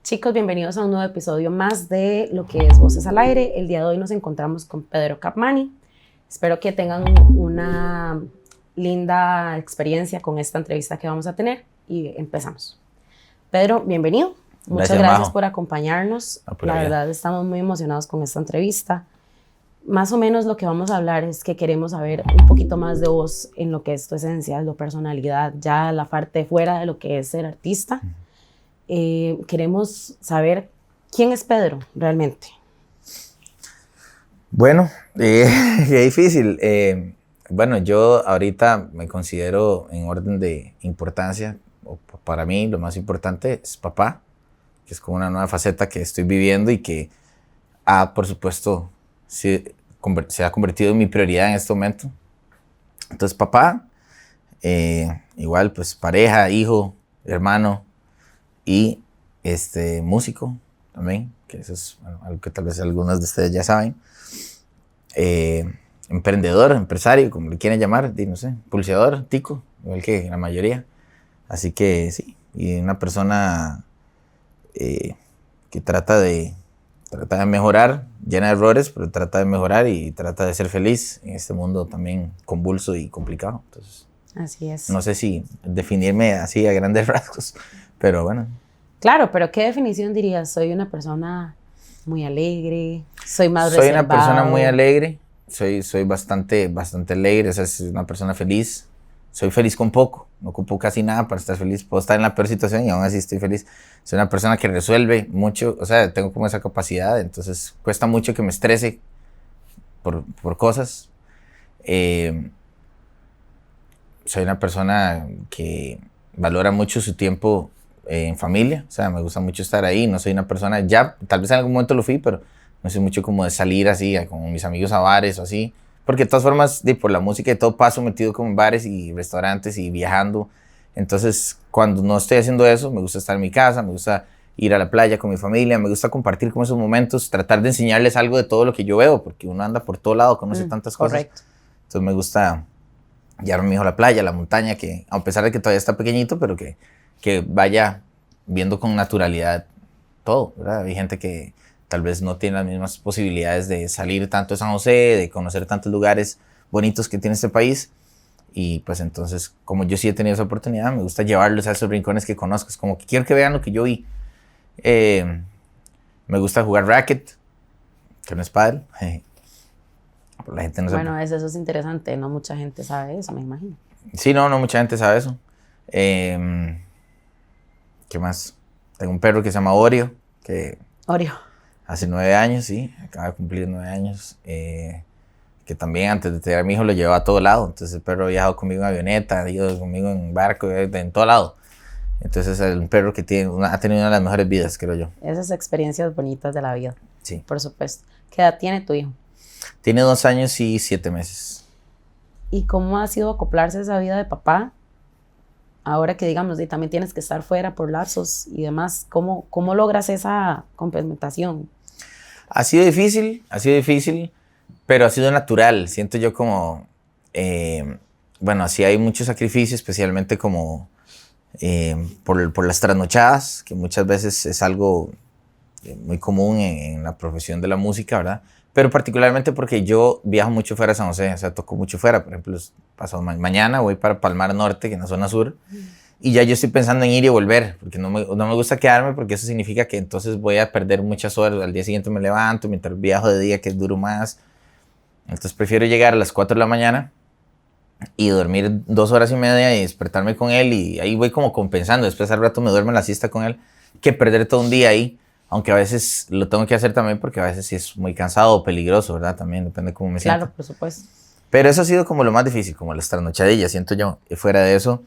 Chicos, bienvenidos a un nuevo episodio más de lo que es Voces al Aire. El día de hoy nos encontramos con Pedro Capmany. Espero que tengan una linda experiencia con esta entrevista que vamos a tener y empezamos. Pedro, bienvenido. Muchas gracias por acompañarnos. La verdad, estamos muy emocionados con esta entrevista. Más o menos lo que vamos a hablar es que queremos saber un poquito más de vos en lo que es tu esencia, tu personalidad, ya la parte fuera de lo que es ser artista. Queremos saber quién es Pedro realmente. Bueno, qué difícil. Bueno, yo ahorita me considero en orden de importancia, o para mí lo más importante es papá, que es como una nueva faceta que estoy viviendo y que por supuesto, se ha convertido en mi prioridad en este momento. Entonces, papá, igual pues pareja, hijo, hermano y músico también, que eso es algo que tal vez algunos de ustedes ya saben. Emprendedor, empresario, como le quieren llamar, no sé, pulseador, tico, igual que la mayoría. Así que sí, y una persona que trata de mejorar, llena de errores, pero trata de mejorar y trata de ser feliz en este mundo también convulso y complicado. Entonces, así es. No sé si definirme así a grandes rasgos, pero bueno. Claro, pero ¿qué definición dirías? ¿Soy una persona muy alegre? ¿Soy más reservado? Soy una persona muy alegre, soy bastante alegre, o sea, soy una persona feliz. Soy feliz con poco, no ocupo casi nada para estar feliz. Puedo estar en la peor situación y aún así estoy feliz. Soy una persona que resuelve mucho, o sea, tengo como esa capacidad, entonces cuesta mucho que me estrese por cosas. Soy una persona que valora mucho su tiempo en familia, o sea, me gusta mucho estar ahí. No soy una persona, ya, tal vez en algún momento lo fui, pero no soy mucho como de salir así, con mis amigos a bares o así. Porque de todas formas, por la música y todo paso metido como en bares y restaurantes y viajando. Entonces, cuando no estoy haciendo eso, me gusta estar en mi casa, me gusta ir a la playa con mi familia, me gusta compartir con esos momentos, tratar de enseñarles algo de todo lo que yo veo, porque uno anda por todo lado, conoce tantas cosas. Correcto. Entonces me gusta llevarme a mi hijo a la playa, a la montaña, que a pesar de que todavía está pequeñito, pero que vaya viendo con naturalidad todo, ¿verdad? Hay gente que tal vez no tiene las mismas posibilidades de salir tanto de San José, de conocer tantos lugares bonitos que tiene este país. Y pues entonces, como yo sí he tenido esa oportunidad, me gusta llevarlos a esos rincones que conozco. Es como que quiero que vean lo que yo vi. Me gusta jugar racket, que no es pádel. La gente no bueno, eso es interesante. No mucha gente sabe eso, me imagino. Sí, no mucha gente sabe eso. ¿Qué más? Tengo un perro que se llama Oreo, que... Oreo. Hace 9 años, sí, acaba de cumplir 9 años, que también antes de tener a mi hijo lo llevaba a todo lado. Entonces el perro ha viajado conmigo en avioneta, ha ido conmigo en barco, en todo lado. Entonces es un perro que ha tenido una de las mejores vidas, creo yo. Esas experiencias bonitas de la vida. Sí. Por supuesto. ¿Qué edad tiene tu hijo? Tiene 2 años y 7 meses. ¿Y cómo ha sido acoplarse a esa vida de papá? Ahora que digamos, y también tienes que estar fuera por lapsos y demás, ¿cómo logras esa complementación? Ha sido difícil, pero ha sido natural. Siento yo como, bueno, sí hay mucho sacrificio, especialmente como por las trasnochadas, que muchas veces es algo muy común en la profesión de la música, ¿verdad? Pero particularmente porque yo viajo mucho fuera de San José, o sea, toco mucho fuera. Por ejemplo, mañana voy para Palmar Norte, que es la zona sur, y ya yo estoy pensando en ir y volver, porque no me gusta quedarme, porque eso significa que entonces voy a perder muchas horas. Al día siguiente me levanto, mientras viajo de día, que es duro más. Entonces prefiero llegar a las 4 de la mañana y dormir 2 horas y media y despertarme con él, y ahí voy como compensando. Después al rato me duermo en la siesta con él, que perder todo un día ahí. Aunque a veces lo tengo que hacer también, porque a veces sí es muy cansado o peligroso, ¿verdad? También depende de cómo me siento. Claro, por supuesto. Pero eso ha sido como lo más difícil, como las trasnochadillas, siento yo. Y fuera de eso,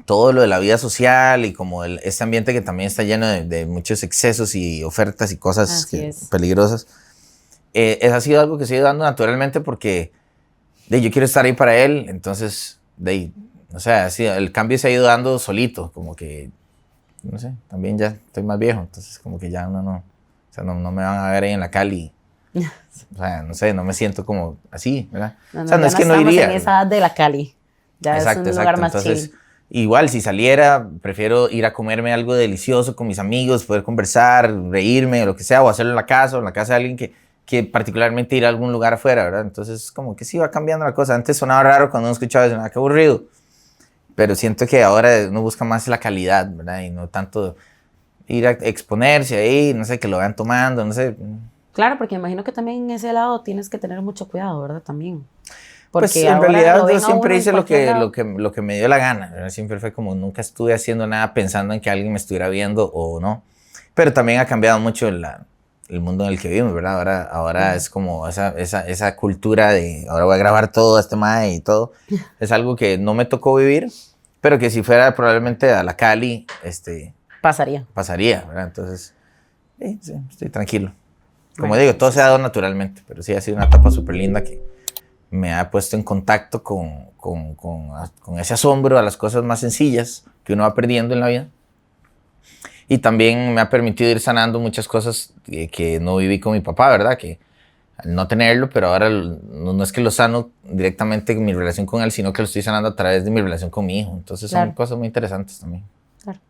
todo lo de la vida social y como este ambiente que también está lleno de muchos excesos y ofertas y cosas peligrosas. Ha sido algo que se ha ido dando naturalmente, porque yo quiero estar ahí para él. Entonces, o sea, el cambio se ha ido dando solito, como que... No sé, también ya estoy más viejo, entonces como que ya uno o sea, no me van a ver ahí en la Cali. O sea, no sé, no me siento como así, ¿verdad? No, o sea, no es que no iría. iría. En esa edad de la Cali, ya exacto, es un lugar más entonces, chill. igual, si saliera, prefiero ir a comerme algo delicioso con mis amigos, poder conversar, reírme, o lo que sea, o hacerlo en la casa, o en la casa de alguien que particularmente ir a algún lugar afuera, ¿verdad? Entonces, como que sí va cambiando la cosa. Antes sonaba raro cuando uno escuchaba eso, qué aburrido. Pero siento que ahora uno busca más la calidad, ¿verdad? Y no tanto ir a exponerse ahí, no sé, que lo vean tomando, no sé. Claro, porque imagino que también en ese lado tienes que tener mucho cuidado, ¿verdad? También. Porque Pues en ahora realidad lo ven yo a uno siempre en hice cualquier lado. lo que me dio la gana, ¿verdad? Siempre fue como nunca estuve haciendo nada pensando en que alguien me estuviera viendo o no. Pero también ha cambiado mucho el mundo en el que vivimos, ¿verdad? Ahora es como esa cultura de ahora voy a grabar todo este mae y todo. Es algo que no me tocó vivir, pero que si fuera probablemente a la Cali, pasaría, ¿verdad? Entonces, sí, estoy tranquilo. Como Bueno, digo, todo se entonces, ha dado naturalmente, pero sí ha sido una etapa súper linda que me ha puesto en contacto con ese asombro a las cosas más sencillas que uno va perdiendo en la vida. Y también me ha permitido ir sanando muchas cosas que no viví con mi papá, ¿verdad? Que al no tenerlo, pero ahora no es que lo sano directamente en mi relación con él, sino que lo estoy sanando a través de mi relación con mi hijo. Entonces son claro, cosas muy interesantes también. claro.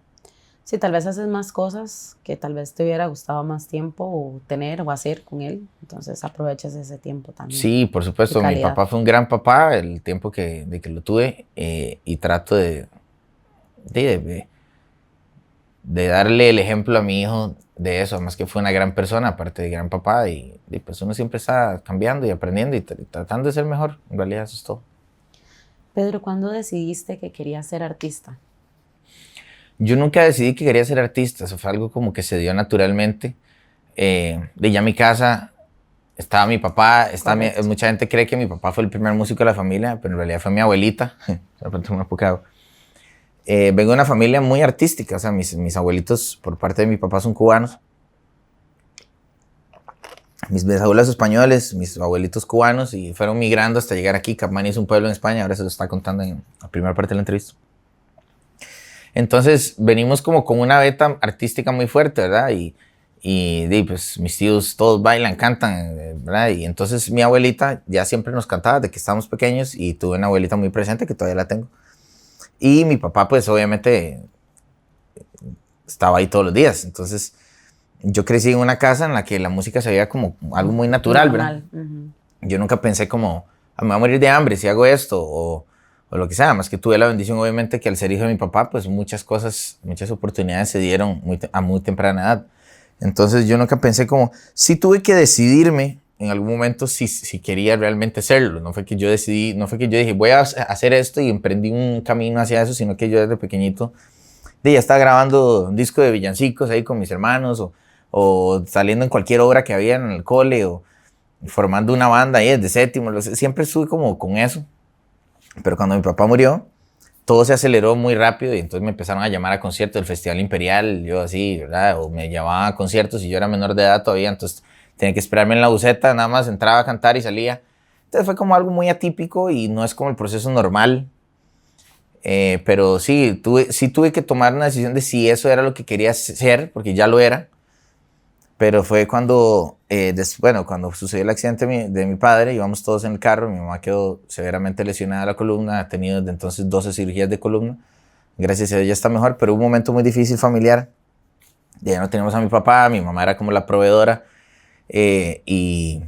Sí, tal vez haces más cosas que tal vez te hubiera gustado más tiempo o tener o hacer con él. Entonces aprovechas ese tiempo también. Sí, por Y supuesto, mi calidad. papá fue un gran papá el tiempo de que lo tuve y trato de, de- de darle el ejemplo a mi hijo de eso, además que fue una gran persona, aparte de gran papá, y pues uno siempre está cambiando y aprendiendo y tratando de ser mejor, en realidad eso es todo. Pedro, ¿cuándo decidiste que querías ser artista? Yo nunca decidí que quería ser artista, eso fue algo como que se dio naturalmente. De ya mi casa estaba mi papá, Correcto. mucha gente cree que mi papá fue el primer músico de la familia, pero en realidad fue mi abuelita, de pronto me ha pocado. Vengo de una familia muy artística, o sea, mis abuelitos por parte de mi papá son cubanos, mis bisabuelos españoles, mis abuelitos cubanos y fueron migrando hasta llegar aquí. Capmany es un pueblo en España, ahora se lo está contando en la primera parte de la entrevista. Entonces venimos como con una beta artística muy fuerte, ¿verdad? Pues mis tíos todos bailan, cantan, ¿verdad? Y entonces mi abuelita ya siempre nos cantaba de que estábamos pequeños y tuve una abuelita muy presente que todavía la tengo. Y mi papá pues obviamente estaba ahí todos los días. Entonces yo crecí en una casa en la que la música se veía como algo muy natural, ¿verdad? Normal. Ujú. Yo nunca pensé como, me voy a morir de hambre si hago esto o lo que sea. Más que tuve la bendición, obviamente, que al ser hijo de mi papá, pues muchas cosas, muchas oportunidades se dieron a muy temprana edad. Entonces yo nunca pensé como, sí tuve que decidirme en algún momento si quería realmente hacerlo. No fue que yo decidí, no fue que yo dije, voy a hacer esto y emprendí un camino hacia eso, sino que yo desde pequeñito ya estaba grabando un disco de villancicos ahí con mis hermanos o saliendo en cualquier obra que había en el cole o formando una banda ahí desde séptimo. Siempre estuve como con eso. Pero cuando mi papá murió, todo se aceleró muy rápido y entonces me empezaron a llamar a conciertos del Festival Imperial, yo así, ¿verdad? O me llamaban a conciertos y yo era menor de edad todavía, entonces tenía que esperarme en la buseta, nada más entraba a cantar y salía. Entonces fue como algo muy atípico y no es como el proceso normal. Pero sí tuve que tomar una decisión de si eso era lo que quería ser, porque ya lo era. Pero fue cuando, cuando sucedió el accidente de mi padre, íbamos todos en el carro, mi mamá quedó severamente lesionada de la columna, ha tenido desde entonces 12 cirugías de columna, gracias a Dios ya está mejor, pero hubo un momento muy difícil familiar, ya no teníamos a mi papá, mi mamá era como la proveedora, y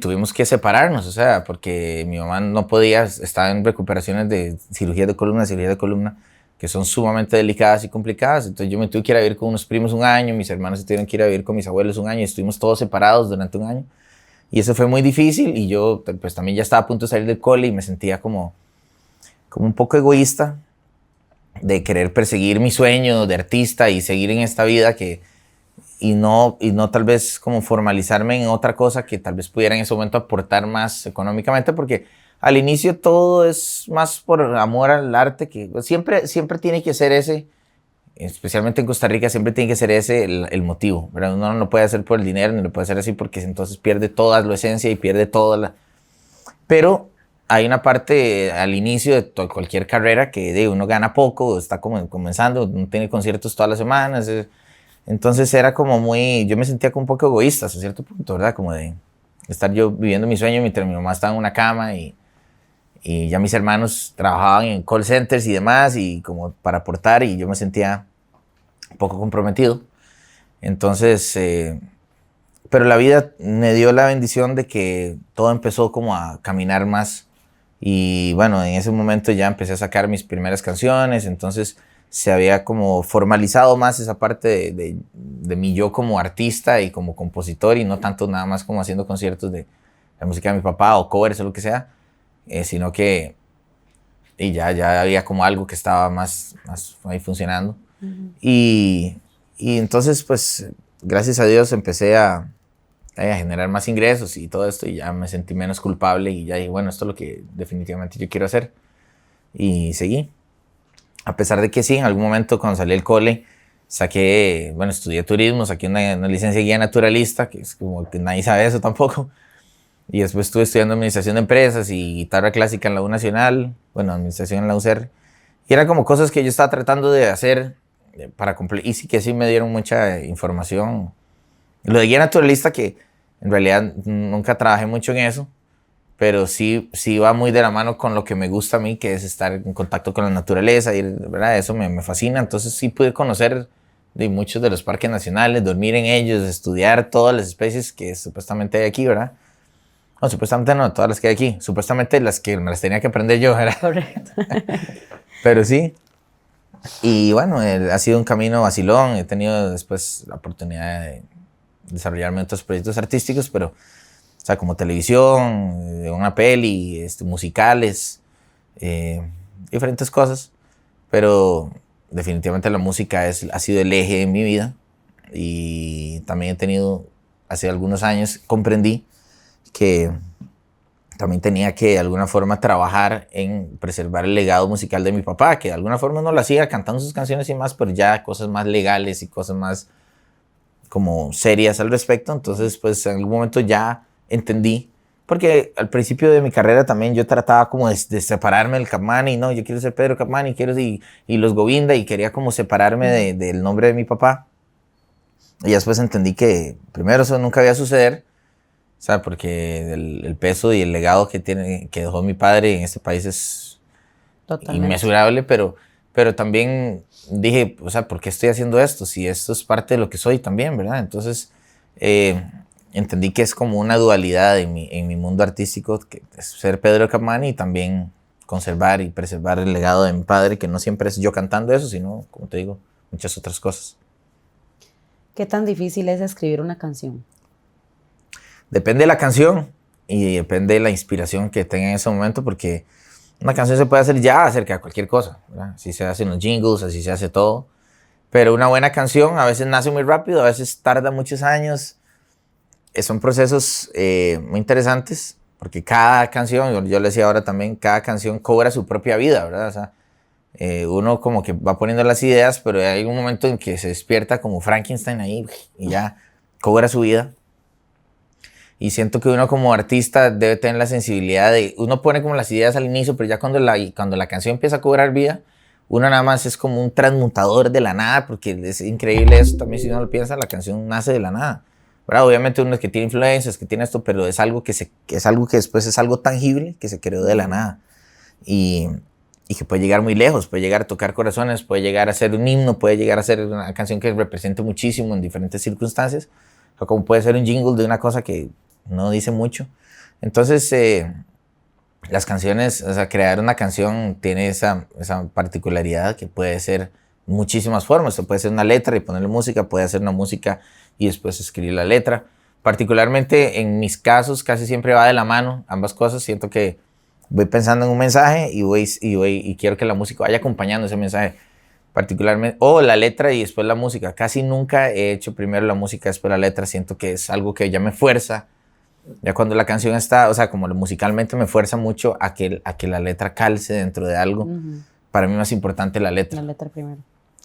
tuvimos que separarnos, o sea, porque mi mamá no podía, estaba en recuperaciones de cirugía de columna, que son sumamente delicadas y complicadas. Entonces yo me tuve que ir a vivir con unos primos un año, mis hermanos se tuvieron que ir a vivir con mis abuelos un año, y estuvimos todos separados durante un año. Y eso fue muy difícil y yo pues también ya estaba a punto de salir del cole y me sentía como un poco egoísta de querer perseguir mi sueño de artista y seguir en esta vida y no tal vez como formalizarme en otra cosa que tal vez pudiera en ese momento aportar más económicamente, porque al inicio todo es más por amor al arte, que siempre tiene que ser ese, especialmente en Costa Rica, siempre tiene que ser ese el motivo, ¿verdad? Uno no lo puede hacer por el dinero, ni lo puede hacer así porque entonces pierde toda la esencia y pierde toda la... Pero hay una parte al inicio de cualquier carrera que uno gana poco, está como comenzando, no tiene conciertos todas las semanas, entonces era como yo me sentía como un poco egoísta hasta cierto punto, ¿verdad? Como de estar yo viviendo mi sueño mientras mi mamá estaba en una cama Y ya mis hermanos trabajaban en call centers y demás, y como para aportar, y yo me sentía un poco comprometido. Entonces, pero la vida me dio la bendición de que todo empezó como a caminar más. Y bueno, en ese momento ya empecé a sacar mis primeras canciones, entonces se había como formalizado más esa parte de mi yo como artista y como compositor, y no tanto nada más como haciendo conciertos de la música de mi papá o covers o lo que sea, sino que y ya había como algo que estaba más ahí funcionando. Uh-huh. Y entonces, pues, gracias a Dios empecé a generar más ingresos y todo esto, y ya me sentí menos culpable, y ya dije, bueno, esto es lo que definitivamente yo quiero hacer. Y seguí. A pesar de que sí, en algún momento cuando salí del cole, estudié turismo, saqué una licencia de guía naturalista, que es como que nadie sabe eso tampoco. Y después estuve estudiando administración de empresas y guitarra clásica en la U Nacional, administración en la UCER. Y eran como cosas que yo estaba tratando de hacer para cumplir. Y sí que sí me dieron mucha información. Lo de guía naturalista, que en realidad nunca trabajé mucho en eso, pero sí va muy de la mano con lo que me gusta a mí, que es estar en contacto con la naturaleza, y ¿verdad? Eso me fascina. Entonces sí pude conocer de muchos de los parques nacionales, dormir en ellos, estudiar todas las especies que supuestamente hay aquí, ¿verdad? No, supuestamente no, todas las que hay aquí. Supuestamente las que me las tenía que aprender yo, ¿verdad? Correcto. Pero sí. Y bueno, ha sido un camino vacilón. He tenido después la oportunidad de desarrollarme en otros proyectos artísticos, pero, o sea, como televisión, una peli, musicales, diferentes cosas. Pero definitivamente la música ha sido el eje de mi vida. Y también he tenido, hace algunos años, comprendí que también tenía que de alguna forma trabajar en preservar el legado musical de mi papá, que de alguna forma no lo hacía cantando sus canciones y más, pero ya cosas más legales y cosas más como serias al respecto. Entonces, pues en algún momento ya entendí, porque al principio de mi carrera también yo trataba como de separarme del Capmany, no, yo quiero ser Pedro Capmany, y los Govinda, y quería como separarme del nombre de mi papá. Y después entendí que primero eso nunca iba a suceder, o sea, porque el peso y el legado que dejó mi padre en este país es inmesurable, pero también dije, o sea, ¿por qué estoy haciendo esto? Si esto es parte de lo que soy también, ¿verdad? Entonces, entendí que es como una dualidad en mi mundo artístico, que es ser Pedro Capmany y también conservar y preservar el legado de mi padre, que no siempre es yo cantando eso, sino, como te digo, muchas otras cosas. ¿Qué tan difícil es escribir una canción? Depende de la canción y depende de la inspiración que tenga en ese momento, porque una canción se puede hacer ya acerca de cualquier cosa, ¿verdad? Así se hacen los jingles, así se hace todo. Pero una buena canción a veces nace muy rápido, a veces tarda muchos años. Son procesos muy interesantes, porque cada canción, yo le decía ahora también, cada canción cobra su propia vida, ¿verdad? O sea, uno como que va poniendo las ideas, pero hay un momento en que se despierta como Frankenstein ahí y ya cobra su vida. Y siento que uno como artista debe tener la sensibilidad de... Uno pone como las ideas al inicio, pero ya cuando la canción empieza a cobrar vida, uno nada más es como un transmutador de la nada, porque es increíble eso también. Si uno lo piensa, la canción nace de la nada, ¿verdad? Obviamente uno es que tiene influencias, que tiene esto, pero es algo que después es algo tangible, que se creó de la nada. Y que puede llegar muy lejos, puede llegar a tocar corazones, puede llegar a ser un himno, puede llegar a ser una canción que represente muchísimo en diferentes circunstancias, o como puede ser un jingle de una cosa que no dice mucho. Entonces, las canciones, o sea, crear una canción tiene esa particularidad que puede ser muchísimas formas. Esto puede ser una letra y ponerle música, puede hacer una música y después escribir la letra. Particularmente en mis casos casi siempre va de la mano ambas cosas. Siento que voy pensando en un mensaje y quiero que la música vaya acompañando ese mensaje. Particularmente, o la letra y después la música. Casi nunca he hecho primero la música, después la letra. Siento que es algo que ya me fuerza. Ya cuando la canción está, o sea, como musicalmente me fuerza mucho a que la letra calce dentro de algo. Uh-huh. Para mí más importante la letra. La letra primero.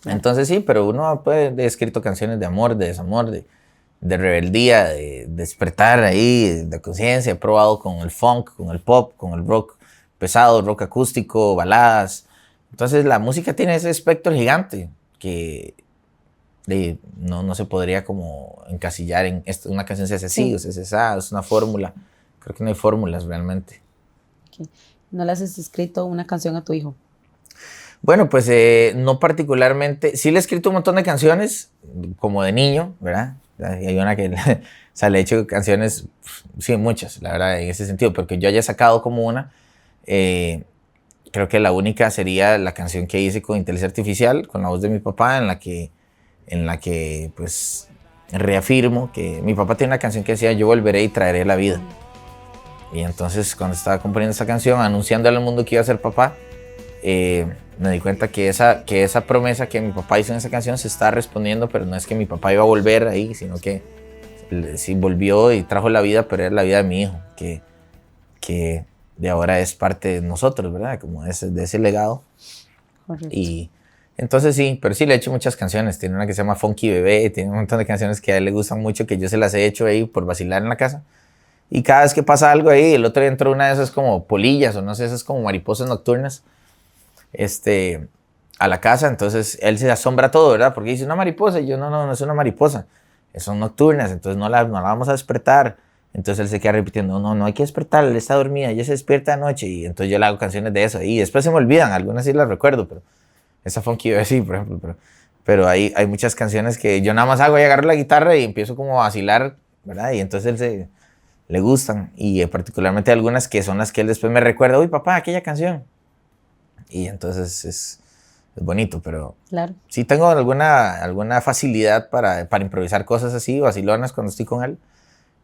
Entonces sí, pero uno puede escrito canciones de amor, de desamor, de rebeldía, de despertar ahí, de conciencia. He probado con el funk, con el pop, con el rock pesado, rock acústico, baladas. Entonces la música tiene ese espectro gigante que no se podría como encasillar en una canción se hace así, o se hace esa, es una fórmula. Creo que no hay fórmulas realmente. Okay. no le has escrito una canción a tu hijo? Bueno, pues no particularmente. Sí le he escrito un montón de canciones, como de niño, ¿verdad? Hay una que, o sea, le he hecho canciones, sí, muchas, la verdad, en ese sentido, porque yo haya sacado como una, creo que la única sería la canción que hice con Inteligencia Artificial, con la voz de mi papá, en la que pues, reafirmo que mi papá tiene una canción que decía, yo volveré y traeré la vida. Y entonces, cuando estaba componiendo esa canción, anunciándole al mundo que iba a ser papá, me di cuenta que esa promesa que mi papá hizo en esa canción se está respondiendo, pero no es que mi papá iba a volver ahí, sino que sí volvió y trajo la vida, pero era la vida de mi hijo, que de ahora es parte de nosotros, ¿verdad? Como de ese legado. Correcto. Y entonces sí, pero sí le he hecho muchas canciones. Tiene una que se llama Funky Bebé, tiene un montón de canciones que a él le gustan mucho, que yo se las he hecho ahí por vacilar en la casa. Y cada vez que pasa algo ahí, el otro día entró una de esas como polillas, o no sé, esas como mariposas nocturnas, a la casa, entonces él se asombra todo, ¿verdad? Porque dice, una mariposa, y yo, no es una mariposa, son nocturnas, entonces no la vamos a despertar. Entonces él se queda repitiendo, no hay que despertarla, él está dormida, ella se despierta de noche, y entonces yo le hago canciones de eso, y después se me olvidan, algunas sí las recuerdo, pero esa Funky Bebé sí, por ejemplo, pero hay muchas canciones que yo nada más hago y agarro la guitarra y empiezo como a vacilar, ¿verdad? Y entonces él le gustan, y particularmente algunas que son las que él después me recuerda, uy papá, aquella canción. Y entonces es bonito, pero claro. Sí tengo alguna facilidad para improvisar cosas así, vacilonas cuando estoy con él,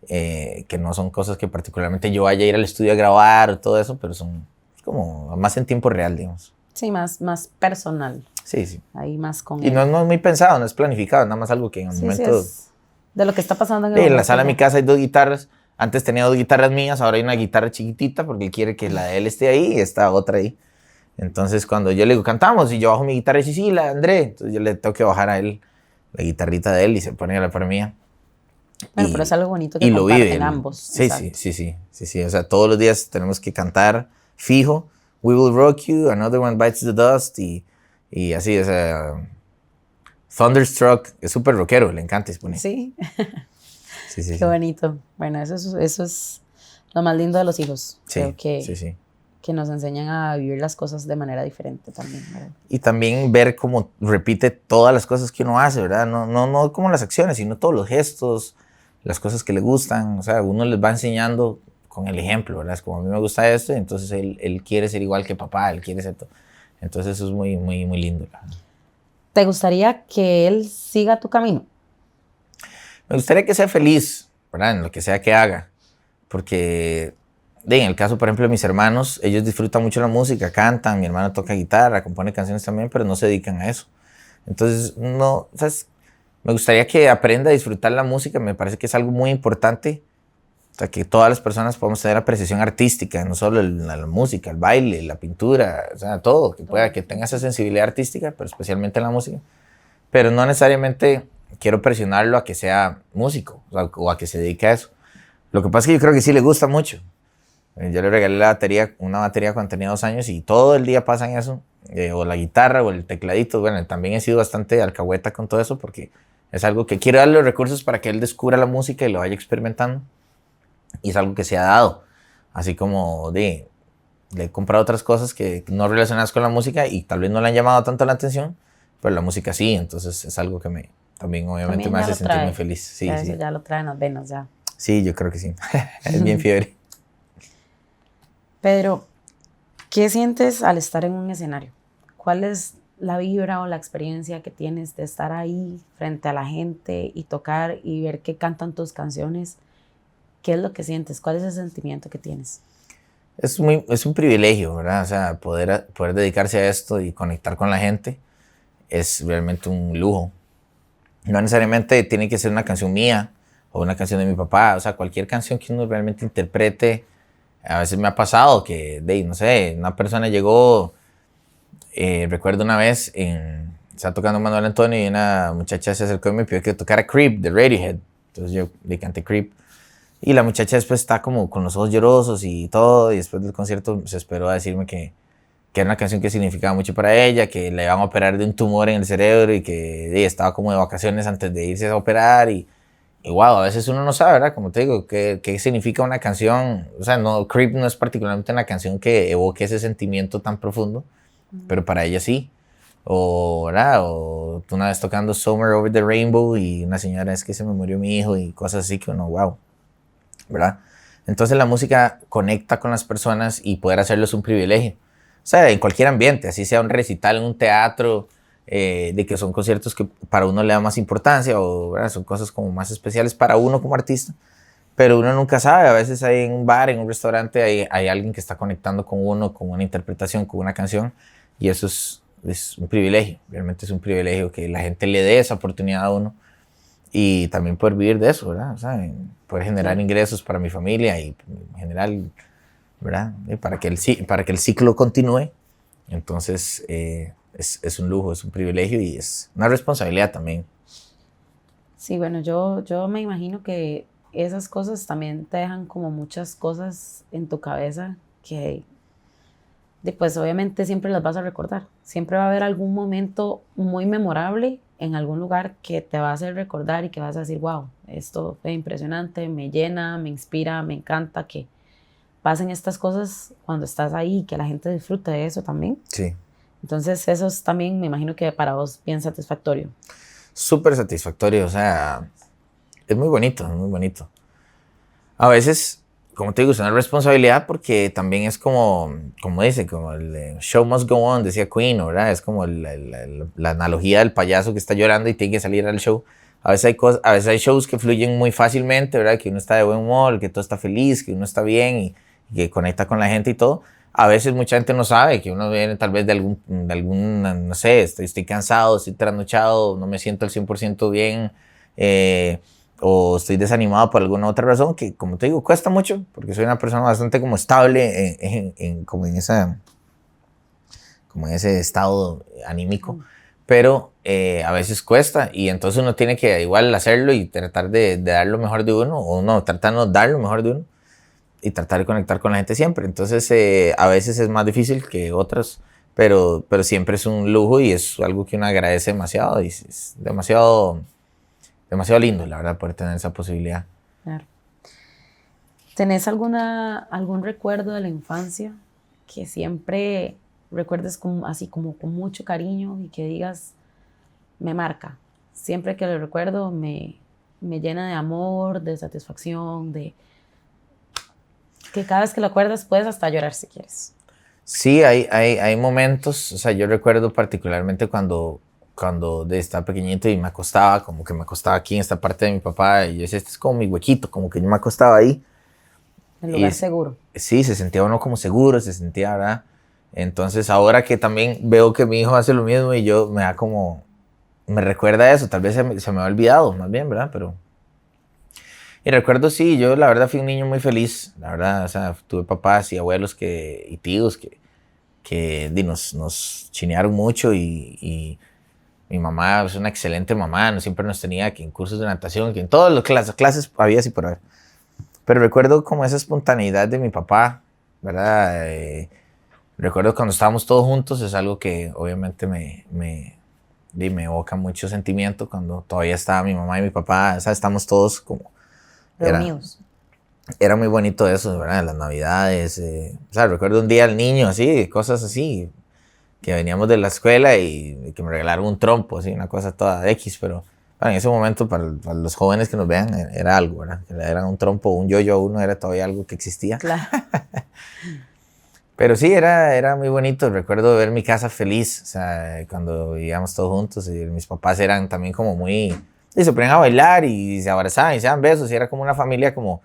que no son cosas que particularmente yo vaya a ir al estudio a grabar o todo eso, pero son como más en tiempo real, digamos. Sí, más personal. Sí. Ahí más con Y él. no es muy pensado, no es planificado, nada más algo que en el momento... Sí, es de lo que está pasando en el en momento. la sala de mi casa hay 2 guitarras. Antes tenía 2 guitarras mías, ahora hay una guitarra chiquitita porque él quiere que la de él esté ahí y esta otra ahí. Entonces, cuando yo le digo, cantamos, y yo bajo mi guitarra y dice, sí, la de André. Entonces, yo le tengo que bajar a él la guitarrita de él y se pone a la par mía. Bueno, pero es algo bonito que y lo comparten vive. ambos. Sí. O sea, todos los días tenemos que cantar fijo. We Will Rock You, Another One Bites the Dust. Y así, o sea, Thunderstruck. Es súper rockero, le encanta. Sí. Sí. Qué bonito. Bueno, eso es lo más lindo de los hijos. Sí, Creo que, sí. que nos enseñan a vivir las cosas de manera diferente también, ¿verdad? Y también ver cómo repite todas las cosas que uno hace, ¿verdad? No como las acciones, sino todos los gestos, las cosas que le gustan. O sea, uno les va enseñando con el ejemplo, ¿verdad? Es como a mí me gusta esto, entonces él quiere ser igual que papá, él quiere ser todo. Entonces eso es muy lindo. ¿Te gustaría que él siga tu camino? Me gustaría que sea feliz, ¿verdad? En lo que sea que haga. Porque en el caso, por ejemplo, de mis hermanos, ellos disfrutan mucho la música, cantan, mi hermano toca guitarra, compone canciones también, pero no se dedican a eso. Entonces, no, ¿sabes? Me gustaría que aprenda a disfrutar la música, me parece que es algo muy importante. O sea, que todas las personas podamos tener apreciación artística, no solo la música, el baile, la pintura, o sea, todo, que tenga esa sensibilidad artística, pero especialmente en la música. Pero no necesariamente quiero presionarlo a que sea músico, o a que se dedique a eso. Lo que pasa es que yo creo que sí le gusta mucho. Yo le regalé una batería cuando tenía 2 años y todo el día pasa en eso, o la guitarra o el tecladito. Bueno, también he sido bastante alcahueta con todo eso porque es algo que quiero darle los recursos para que él descubra la música y lo vaya experimentando. Y es algo que se ha dado, así como le he comprado otras cosas que no relacionadas con la música y tal vez no le han llamado tanto la atención, pero la música sí, entonces es algo que también obviamente me hace sentir muy feliz. Sí, ya, sí. Eso ya lo traen las venas, ya. Sí, yo creo que sí. Es bien fiebre. Pedro, ¿qué sientes al estar en un escenario? ¿Cuál es la vibra o la experiencia que tienes de estar ahí frente a la gente y tocar y ver que cantan tus canciones? ¿Qué es lo que sientes? ¿Cuál es el sentimiento que tienes? Es un privilegio, ¿verdad? O sea, poder dedicarse a esto y conectar con la gente es realmente un lujo. No necesariamente tiene que ser una canción mía o una canción de mi papá. O sea, cualquier canción que uno realmente interprete. A veces me ha pasado que, no sé, una persona llegó, recuerdo una vez, estaba tocando Manuel Antonio y una muchacha se acercó y me pidió que tocara Creep de Radiohead. Entonces yo le canté Creep. Y la muchacha después está como con los ojos llorosos y todo, y después del concierto se esperó a decirme que era una canción que significaba mucho para ella, que le iban a operar de un tumor en el cerebro y que estaba como de vacaciones antes de irse a operar y wow, a veces uno no sabe, ¿verdad? Como te digo, qué significa una canción. O sea, no, Creep no es particularmente una canción que evoque ese sentimiento tan profundo, pero para ella sí. O, ¿verdad? O una vez tocando Summer Over the Rainbow y una señora, es que se me murió mi hijo y cosas así que uno, wow, ¿verdad? Entonces la música conecta con las personas y poder hacerlo es un privilegio. O sea, en cualquier ambiente, así sea un recital en un teatro, de que son conciertos que para uno le da más importancia o, ¿verdad? Son cosas como más especiales para uno como artista, pero uno nunca sabe, a veces hay en un bar, en un restaurante, hay alguien que está conectando con uno, con una interpretación, con una canción, y eso es un privilegio, realmente es un privilegio que la gente le dé esa oportunidad a uno y también poder vivir de eso, ¿verdad? O sea, poder generar ingresos para mi familia y en general, ¿verdad? Para que el ciclo continúe. Entonces, es un lujo, es un privilegio y es una responsabilidad también. Sí, bueno, yo me imagino que esas cosas también te dejan como muchas cosas en tu cabeza que pues obviamente siempre las vas a recordar. Siempre va a haber algún momento muy memorable en algún lugar que te va a hacer recordar y que vas a decir, wow, esto fue impresionante, me llena, me inspira, me encanta que pasen estas cosas cuando estás ahí y que la gente disfrute de eso también. Sí. Entonces eso es también, me imagino que para vos bien satisfactorio. Súper satisfactorio, o sea, es muy bonito, es muy bonito. A veces, como te digo, es una responsabilidad porque también es como dice, como el show must go on, decía Queen, ¿verdad? Es como la analogía del payaso que está llorando y tiene que salir al show. A veces hay shows que fluyen muy fácilmente, ¿verdad? Que uno está de buen humor, que todo está feliz, que uno está bien y que conecta con la gente y todo. A veces mucha gente no sabe, que uno viene tal vez de algún no sé, estoy cansado, estoy trasnochado, no me siento al 100% bien, o estoy desanimado por alguna otra razón, que como te digo, cuesta mucho, porque soy una persona bastante como estable como en ese estado anímico, pero a veces cuesta y entonces uno tiene que igual hacerlo y tratar de dar lo mejor de uno, o no, tratar de no dar lo mejor de uno y tratar de conectar con la gente siempre. Entonces a veces es más difícil que otras, pero siempre es un lujo y es algo que uno agradece demasiado y es demasiado lindo, la verdad, poder tener esa posibilidad. Claro. ¿Tenés algún recuerdo de la infancia que siempre recuerdes así como con mucho cariño y que digas, me marca? Siempre que lo recuerdo me llena de amor, de satisfacción, de que cada vez que lo acuerdas puedes hasta llorar si quieres. Sí, hay momentos, o sea, yo recuerdo particularmente cuando estaba pequeñito y me acostaba, como que me acostaba aquí en esta parte de mi papá y yo decía, este es como mi huequito, como que yo me acostaba ahí. El lugar seguro. Sí, se sentía uno como seguro, se sentía, ¿verdad? Entonces ahora que también veo que mi hijo hace lo mismo y yo me recuerda eso, tal vez se me ha olvidado más bien, ¿verdad? Y recuerdo, sí, yo la verdad fui un niño muy feliz, la verdad, o sea, tuve papás y abuelos y tíos que nos chinearon mucho y mi mamá es una excelente mamá, siempre nos tenía que en cursos de natación, que en todas las clases había así por haber. Pero recuerdo como esa espontaneidad de mi papá, ¿verdad? Recuerdo cuando estábamos todos juntos, es algo que obviamente me evoca mucho sentimiento cuando todavía estaba mi mamá y mi papá, o sea, estamos todos como Reunidos. Era muy bonito eso, ¿verdad? Las navidades, o sea, recuerdo un día al niño así, cosas así, que veníamos de la escuela y que me regalaron un trompo, así, una cosa toda X, pero bueno, en ese momento para los jóvenes que nos vean era algo, ¿verdad? Era un trompo, un yo-yo uno, era todavía algo que existía. Claro. Pero sí, era muy bonito. Recuerdo ver mi casa feliz, o sea, cuando vivíamos todos juntos y mis papás eran también como muy... Y se ponían a bailar y se abrazaban y se daban besos y era como una familia como,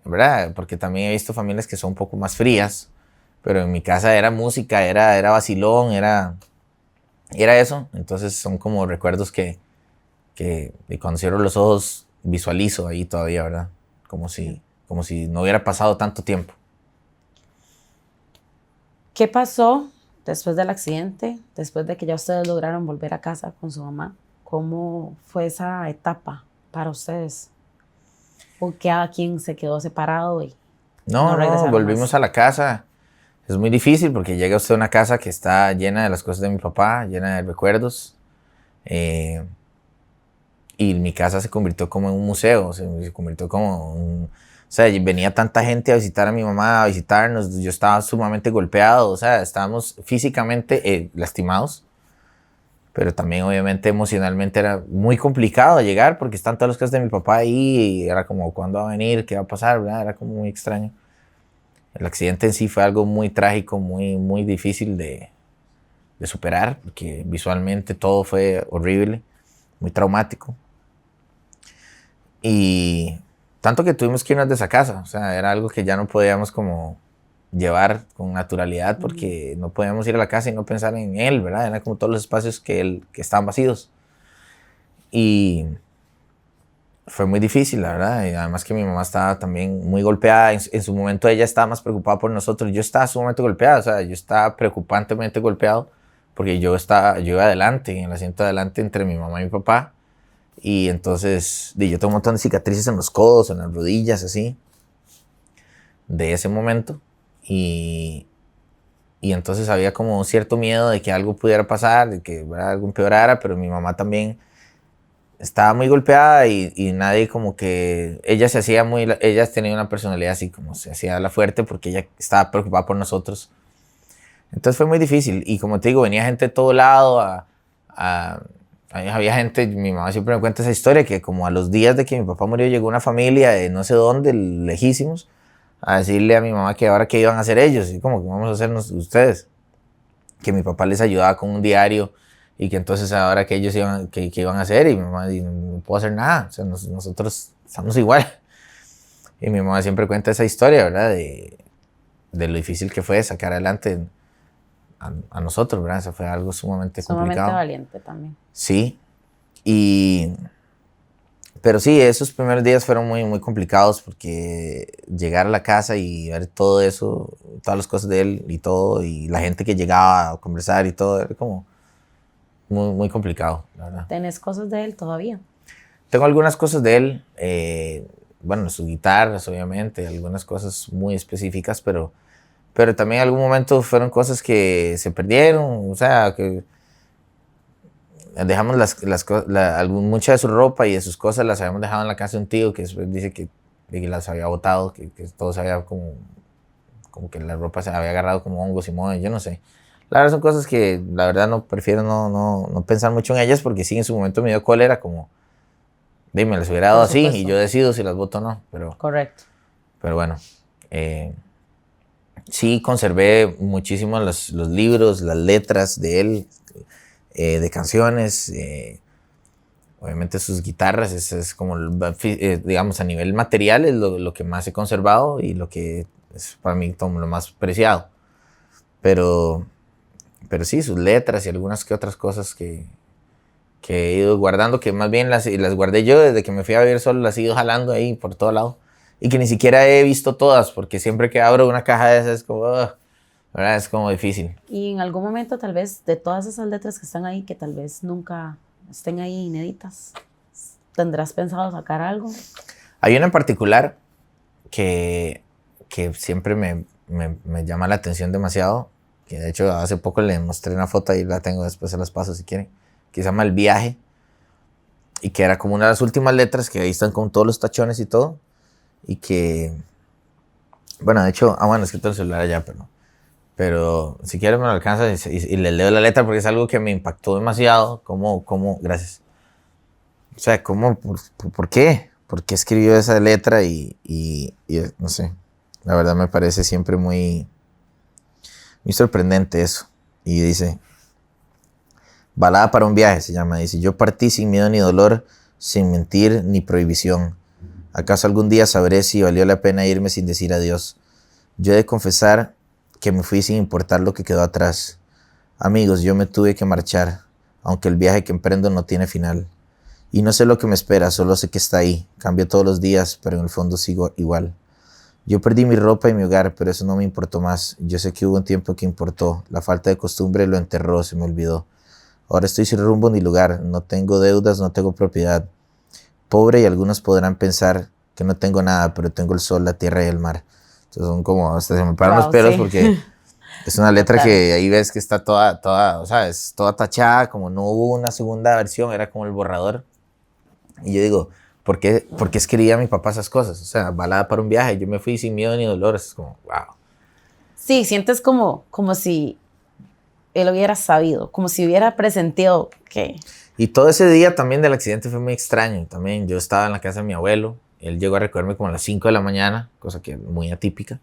¿verdad? Porque también he visto familias que son un poco más frías, pero en mi casa era música, era vacilón, era eso. Entonces son como recuerdos que cuando cierro los ojos visualizo ahí todavía, ¿verdad? Como si no hubiera pasado tanto tiempo. ¿Qué pasó después del accidente, después de que ya ustedes lograron volver a casa con su mamá? ¿Cómo fue esa etapa para ustedes? ¿O cada quien se quedó separado y No, regresaron volvimos más? a la casa. Es muy difícil porque llega usted a una casa que está llena de las cosas de mi papá, llena de recuerdos. y mi casa se convirtió como en un museo, se convirtió como un... O sea, venía tanta gente a visitar a mi mamá, a visitarnos, yo estaba sumamente golpeado, o sea, estábamos físicamente lastimados, pero también obviamente emocionalmente era muy complicado llegar porque están todas las cosas de mi papá ahí y era como, ¿cuándo va a venir? ¿Qué va a pasar? ¿Verdad? Era como muy extraño. El accidente en sí fue algo muy trágico, muy difícil de superar, porque visualmente todo fue horrible, muy traumático. Y tanto que tuvimos que irnos de esa casa, o sea, era algo que ya no podíamos como llevar con naturalidad porque no podíamos ir a la casa y no pensar en él, ¿verdad? Eran como todos los espacios que estaban vacíos. Y fue muy difícil, la verdad, y además que mi mamá estaba también muy golpeada, en su momento ella estaba más preocupada por nosotros, yo estaba sumamente golpeado, o sea, yo estaba preocupantemente golpeado porque yo iba adelante, en el asiento de adelante entre mi mamá y mi papá, y entonces yo tengo un montón de cicatrices en los codos, en las rodillas, así, de ese momento, y entonces había como un cierto miedo de que algo pudiera pasar, de que algo empeorara, pero mi mamá también estaba muy golpeada y nadie como que... Ella tenía una personalidad así como se hacía la fuerte porque ella estaba preocupada por nosotros. Entonces fue muy difícil y como te digo, venía gente de todo lado había gente, mi mamá siempre me cuenta esa historia, que como a los días de que mi papá murió llegó una familia de no sé dónde, lejísimos, a decirle a mi mamá que ahora qué iban a hacer ellos y como que vamos a hacernos ustedes. Que mi papá les ayudaba con un diario y que entonces ahora que ellos que iban a hacer y mi mamá dice, no puedo hacer nada, o sea, nosotros estamos igual. Y mi mamá siempre cuenta esa historia, ¿verdad? De lo difícil que fue sacar adelante a nosotros, ¿verdad? Eso fue algo sumamente complicado. Sumamente valiente también. Sí, pero sí, esos primeros días fueron muy complicados porque llegar a la casa y ver todo eso, todas las cosas de él y todo, y la gente que llegaba a conversar y todo, era como muy complicado, la verdad. ¿Tenés cosas de él todavía? Tengo algunas cosas de él, bueno, sus guitarras, obviamente, algunas cosas muy específicas, pero también en algún momento fueron cosas que se perdieron, o sea, que dejamos mucha de su ropa y de sus cosas las habíamos dejado en la casa de un tío que después dice que las había botado, que todo se había como que la ropa se había agarrado como hongos y moho, yo no sé. La verdad son cosas que la verdad prefiero no pensar mucho en ellas porque sí en su momento me dio cólera como, dime, las hubiera dado así y yo decido si las boto o no. Correcto. Pero bueno, sí conservé muchísimo los libros, las letras de él, de canciones, obviamente sus guitarras, es como, digamos, a nivel material es lo que más he conservado y lo que es para mí como lo más preciado. Pero sí, sus letras y algunas que otras cosas que he ido guardando, que más bien las guardé yo desde que me fui a vivir solo, las he ido jalando ahí por todo lado. Y que ni siquiera he visto todas, porque siempre que abro una caja de esas es como, ¿verdad? Es como difícil. Y en algún momento tal vez de todas esas letras que están ahí, que tal vez nunca estén ahí inéditas, ¿tendrás pensado sacar algo? Hay una en particular que siempre me llama la atención demasiado, que de hecho hace poco le mostré una foto y la tengo, después se las paso si quieren, que se llama El Viaje, y que era como una de las últimas letras, que ahí están con todos los tachones y todo, y que, bueno, de hecho, bueno, es que tengo el celular allá, pero si quieres me lo alcanza y le leo la letra porque es algo que me impactó demasiado, gracias. O sea, ¿por qué? ¿Por qué escribió esa letra? Y no sé, la verdad me parece siempre muy sorprendente eso. Y dice, Balada para un viaje se llama, dice, yo partí sin miedo ni dolor, sin mentir ni prohibición. ¿Acaso algún día sabré si valió la pena irme sin decir adiós? Yo he de confesar que me fui sin importar lo que quedó atrás. Amigos, yo me tuve que marchar, aunque el viaje que emprendo no tiene final. Y no sé lo que me espera, solo sé que está ahí. Cambio todos los días, pero en el fondo sigo igual. Yo perdí mi ropa y mi hogar, pero eso no me importó más. Yo sé que hubo un tiempo que importó. La falta de costumbre lo enterró, se me olvidó. Ahora estoy sin rumbo ni lugar. No tengo deudas, no tengo propiedad. Pobre, y algunos podrán pensar que no tengo nada, pero tengo el sol, la tierra y el mar. Entonces son como, hasta se me paran los pelos sí. Porque es una letra que ahí ves que está toda, o sea, es toda tachada, como no hubo una segunda versión, era como el borrador. Y yo digo, ¿por qué escribía a mi papá esas cosas? O sea, balada para un viaje, yo me fui sin miedo ni dolor, es como, wow. Sí, sientes como si él hubiera sabido, como si hubiera presentido que... Y todo ese día también del accidente fue muy extraño. También yo estaba en la casa de mi abuelo. Él llegó a recogerme como a las 5 de la mañana, cosa que es muy atípica.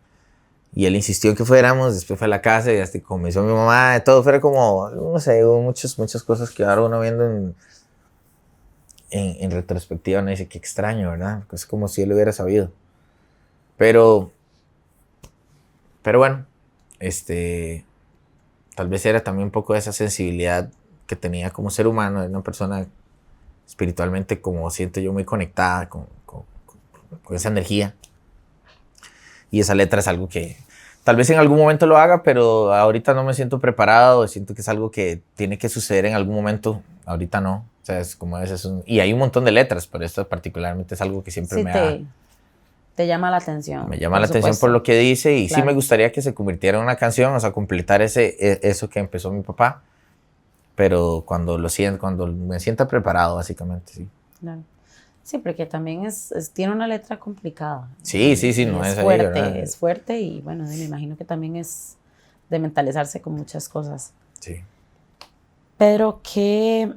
Y él insistió en que fuéramos. Después fue a la casa y hasta convenció a mi mamá de todo. Fue como, no sé, hubo muchas cosas que ahora uno viendo en retrospectiva. Uno dice, qué extraño, ¿verdad? Es como si él hubiera sabido. Pero bueno, tal vez era también un poco de esa sensibilidad que tenía como ser humano, de una persona espiritualmente, como siento yo, muy conectada con esa energía. Y esa letra es algo que tal vez en algún momento lo haga, pero ahorita no me siento preparado, siento que es algo que tiene que suceder en algún momento, ahorita no. O sea, es como y hay un montón de letras, pero esto particularmente es algo que siempre te llama la atención. Me llama la atención por lo que dice y claro. Sí me gustaría que se convirtiera en una canción, o sea, completar eso que empezó mi papá, pero cuando me sienta preparado, básicamente, sí. Claro. Sí, porque también tiene una letra complicada. Sí, no es es fuerte, ahí, es fuerte y bueno, me imagino que también es de mentalizarse con muchas cosas. Sí. Pero ¿qué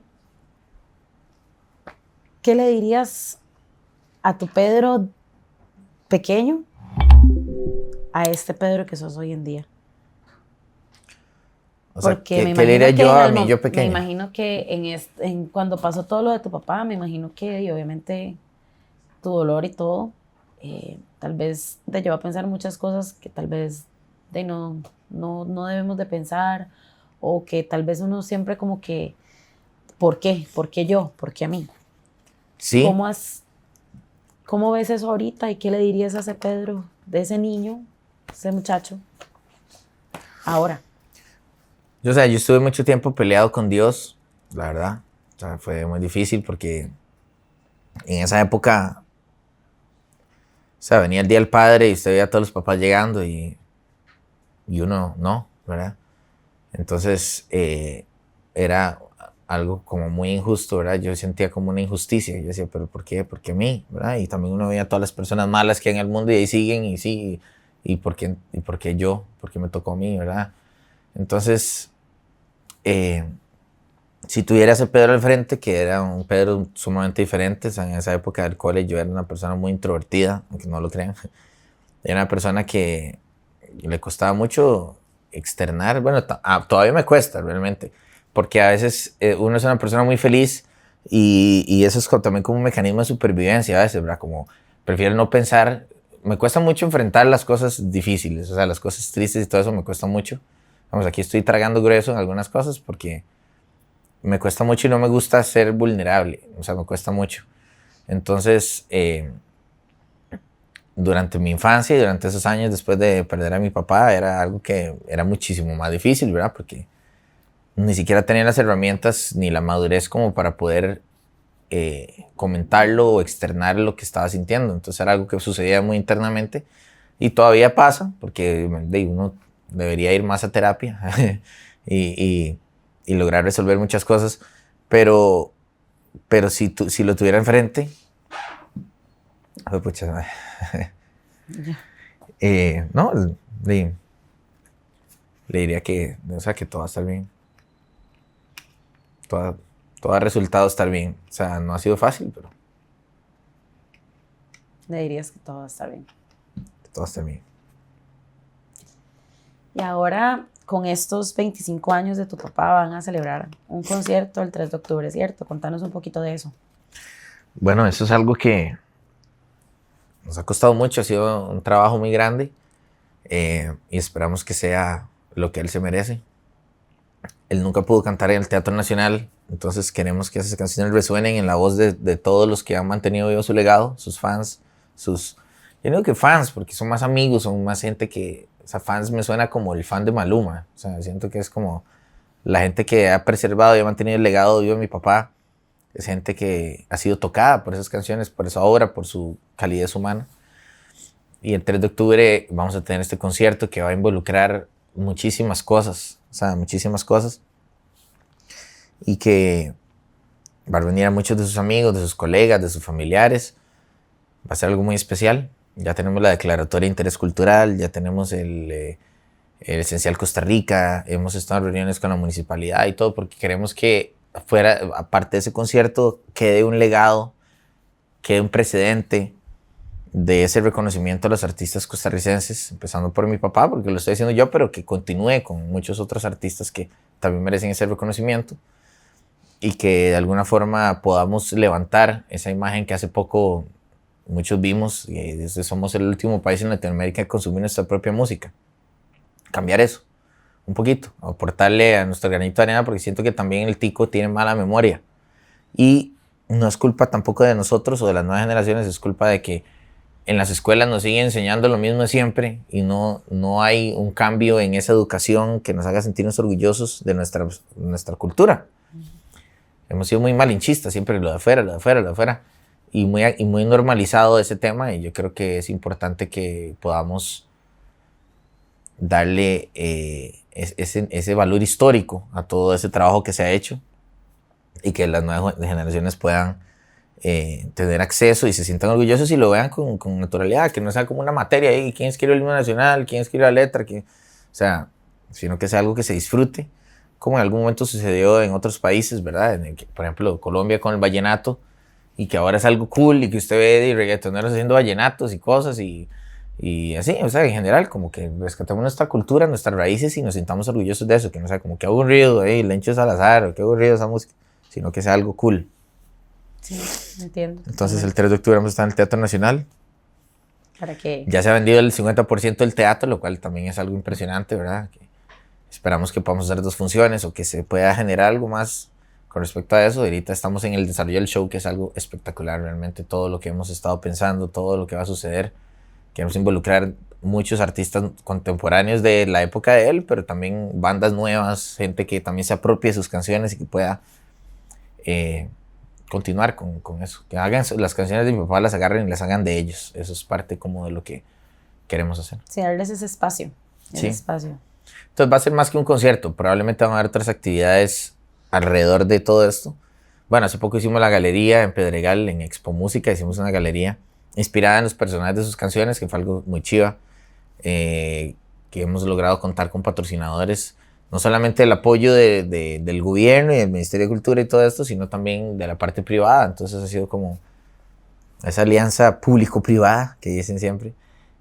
le dirías a tu Pedro pequeño a este Pedro que sos hoy en día? O sea, ¿qué le diría yo a mí, yo pequeño? Me imagino que cuando pasó todo lo de tu papá, me imagino que y obviamente tu dolor y todo, tal vez te llevó a pensar muchas cosas que tal vez no debemos de pensar, o que tal vez uno siempre como que, ¿por qué? ¿Por qué yo? ¿Por qué a mí? Sí. ¿Cómo ves eso ahorita y qué le dirías a ese Pedro, de ese niño, ese muchacho, ahora? Yo estuve mucho tiempo peleado con Dios, la verdad. O sea, fue muy difícil porque en esa época, o sea, venía el Día del Padre y usted veía a todos los papás llegando y uno no, ¿verdad? Entonces, era algo como muy injusto, ¿verdad? Yo sentía como una injusticia. Yo decía, ¿pero por qué? ¿Por qué a mí? ¿Verdad? Y también uno veía a todas las personas malas que hay en el mundo y ahí siguen y sí. ¿Y por qué yo? ¿Por qué me tocó a mí, verdad? Entonces, si tuviera ese Pedro al frente, que era un Pedro sumamente diferente, o sea, en esa época del cole yo era una persona muy introvertida, aunque no lo crean. Era una persona que le costaba mucho externar, bueno, todavía me cuesta realmente, porque a veces uno es una persona muy feliz y eso es también como un mecanismo de supervivencia a veces, ¿verdad? Como prefiero no pensar, me cuesta mucho enfrentar las cosas difíciles, o sea, las cosas tristes y todo eso me cuesta mucho. Vamos, aquí estoy tragando grueso en algunas cosas porque me cuesta mucho y no me gusta ser vulnerable, o sea, me cuesta mucho. Entonces, durante mi infancia y durante esos años después de perder a mi papá, era algo que era muchísimo más difícil, ¿verdad? Porque ni siquiera tenía las herramientas ni la madurez como para poder comentarlo o externar lo que estaba sintiendo. Entonces era algo que sucedía muy internamente y todavía pasa, porque uno debería ir más a terapia y lograr resolver muchas cosas, pero si lo tuviera enfrente, pucha, no, le diría que, o sea, que todo va a estar bien. Todo ha resultado estar bien. O sea, no ha sido fácil, pero Le dirías que todo va a estar bien. Que todo está bien. Y ahora, con estos 25 años de tu papá, van a celebrar un concierto el 3 de octubre, ¿cierto? Contanos un poquito de eso. Bueno, eso es algo que nos ha costado mucho, ha sido un trabajo muy grande y esperamos que sea lo que él se merece. Él nunca pudo cantar en el Teatro Nacional, entonces queremos que esas canciones resuenen en la voz de todos los que han mantenido vivo su legado, sus fans, yo digo que fans, porque son más amigos, son más gente que, o sea, fans me suena como el fan de Maluma, o sea, siento que es como la gente que ha preservado y ha mantenido el legado vivo de mi papá, es gente que ha sido tocada por esas canciones, por esa obra, por su calidez humana. Y el 3 de octubre vamos a tener este concierto que va a involucrar muchísimas cosas, o sea, muchísimas cosas. Y que Va a reunir a muchos de sus amigos, de sus colegas, de sus familiares. Va a ser algo muy especial. Ya tenemos la declaratoria de interés cultural, ya tenemos el Esencial Costa Rica, hemos estado en reuniones con la municipalidad y todo, porque queremos que fuera, aparte de ese concierto, quede un legado, quede un precedente de ese reconocimiento a los artistas costarricenses, empezando por mi papá, porque lo estoy haciendo yo, pero que continúe con muchos otros artistas que también merecen ese reconocimiento, y que de alguna forma podamos levantar esa imagen que hace poco muchos vimos, y desde somos el último país en Latinoamérica que consumir nuestra propia música. Cambiar eso un poquito, aportarle a nuestro granito de arena, porque siento que también el tico tiene mala memoria. Y no es culpa tampoco de nosotros o de las nuevas generaciones, es culpa de que en las escuelas nos siguen enseñando lo mismo de siempre y no hay un cambio en esa educación que nos haga sentirnos orgullosos de nuestra cultura. Hemos sido muy malinchistas, siempre lo de afuera, lo de afuera, lo de afuera, y muy normalizado ese tema, y yo creo que es importante que podamos darle ese valor histórico a todo ese trabajo que se ha hecho y que las nuevas generaciones puedan tener acceso y se sientan orgullosos y lo vean con naturalidad, que no sea como una materia ahí, quién escribe el himno nacional, quién escribe la letra, o sea, sino que sea algo que se disfrute, como en algún momento sucedió en otros países, ¿verdad? Por ejemplo, Colombia con el vallenato, y que ahora es algo cool y que usted ve de reggaetoneros haciendo vallenatos y cosas y así, o sea, en general, como que rescatemos nuestra cultura, nuestras raíces y nos sintamos orgullosos de eso, que no sea como que aburrido, Lencho Salazar, o qué aburrido esa música, sino que sea algo cool. Sí, entiendo. Entonces el 3 de octubre vamos a estar en el Teatro Nacional. ¿Para qué? Ya se ha vendido el 50% del teatro, lo cual también es algo impresionante, ¿verdad? Que esperamos que podamos hacer 2 funciones o que se pueda generar algo más con respecto a eso. Ahorita estamos en el desarrollo del show, que es algo espectacular realmente, todo lo que hemos estado pensando, todo lo que va a suceder. Queremos involucrar muchos artistas contemporáneos de la época de él, pero también bandas nuevas, gente que también se apropie de sus canciones y que pueda continuar con eso. Que hagan las canciones de mi papá, las agarren y las hagan de ellos. Eso es parte como de lo que queremos hacer. Sí, darles ese espacio. Sí. Espacio. Entonces va a ser más que un concierto. Probablemente van a haber otras actividades alrededor de todo esto. Bueno, hace poco hicimos la galería en Pedregal, en Expo Música. Hicimos una galería inspirada en los personajes de sus canciones, que fue algo muy chiva. Que hemos logrado contar con patrocinadores. No solamente el apoyo del gobierno y del Ministerio de Cultura y todo esto, sino también de la parte privada. Entonces ha sido como esa alianza público-privada que dicen siempre.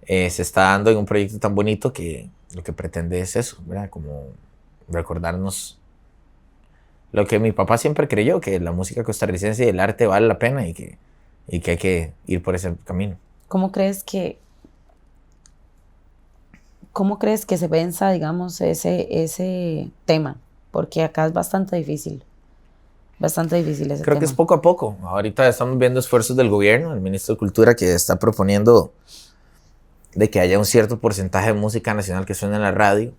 Se está dando en un proyecto tan bonito que lo que pretende es eso, ¿verdad? Como recordarnos lo que mi papá siempre creyó, que la música costarricense y el arte vale la pena y que hay que ir por ese camino. ¿Cómo crees que se piensa, digamos, ese tema? Porque acá es bastante difícil ese tema. Creo que es poco a poco. Ahorita estamos viendo esfuerzos del gobierno, el ministro de Cultura, que está proponiendo de que haya un cierto porcentaje de música nacional que suene en la radio.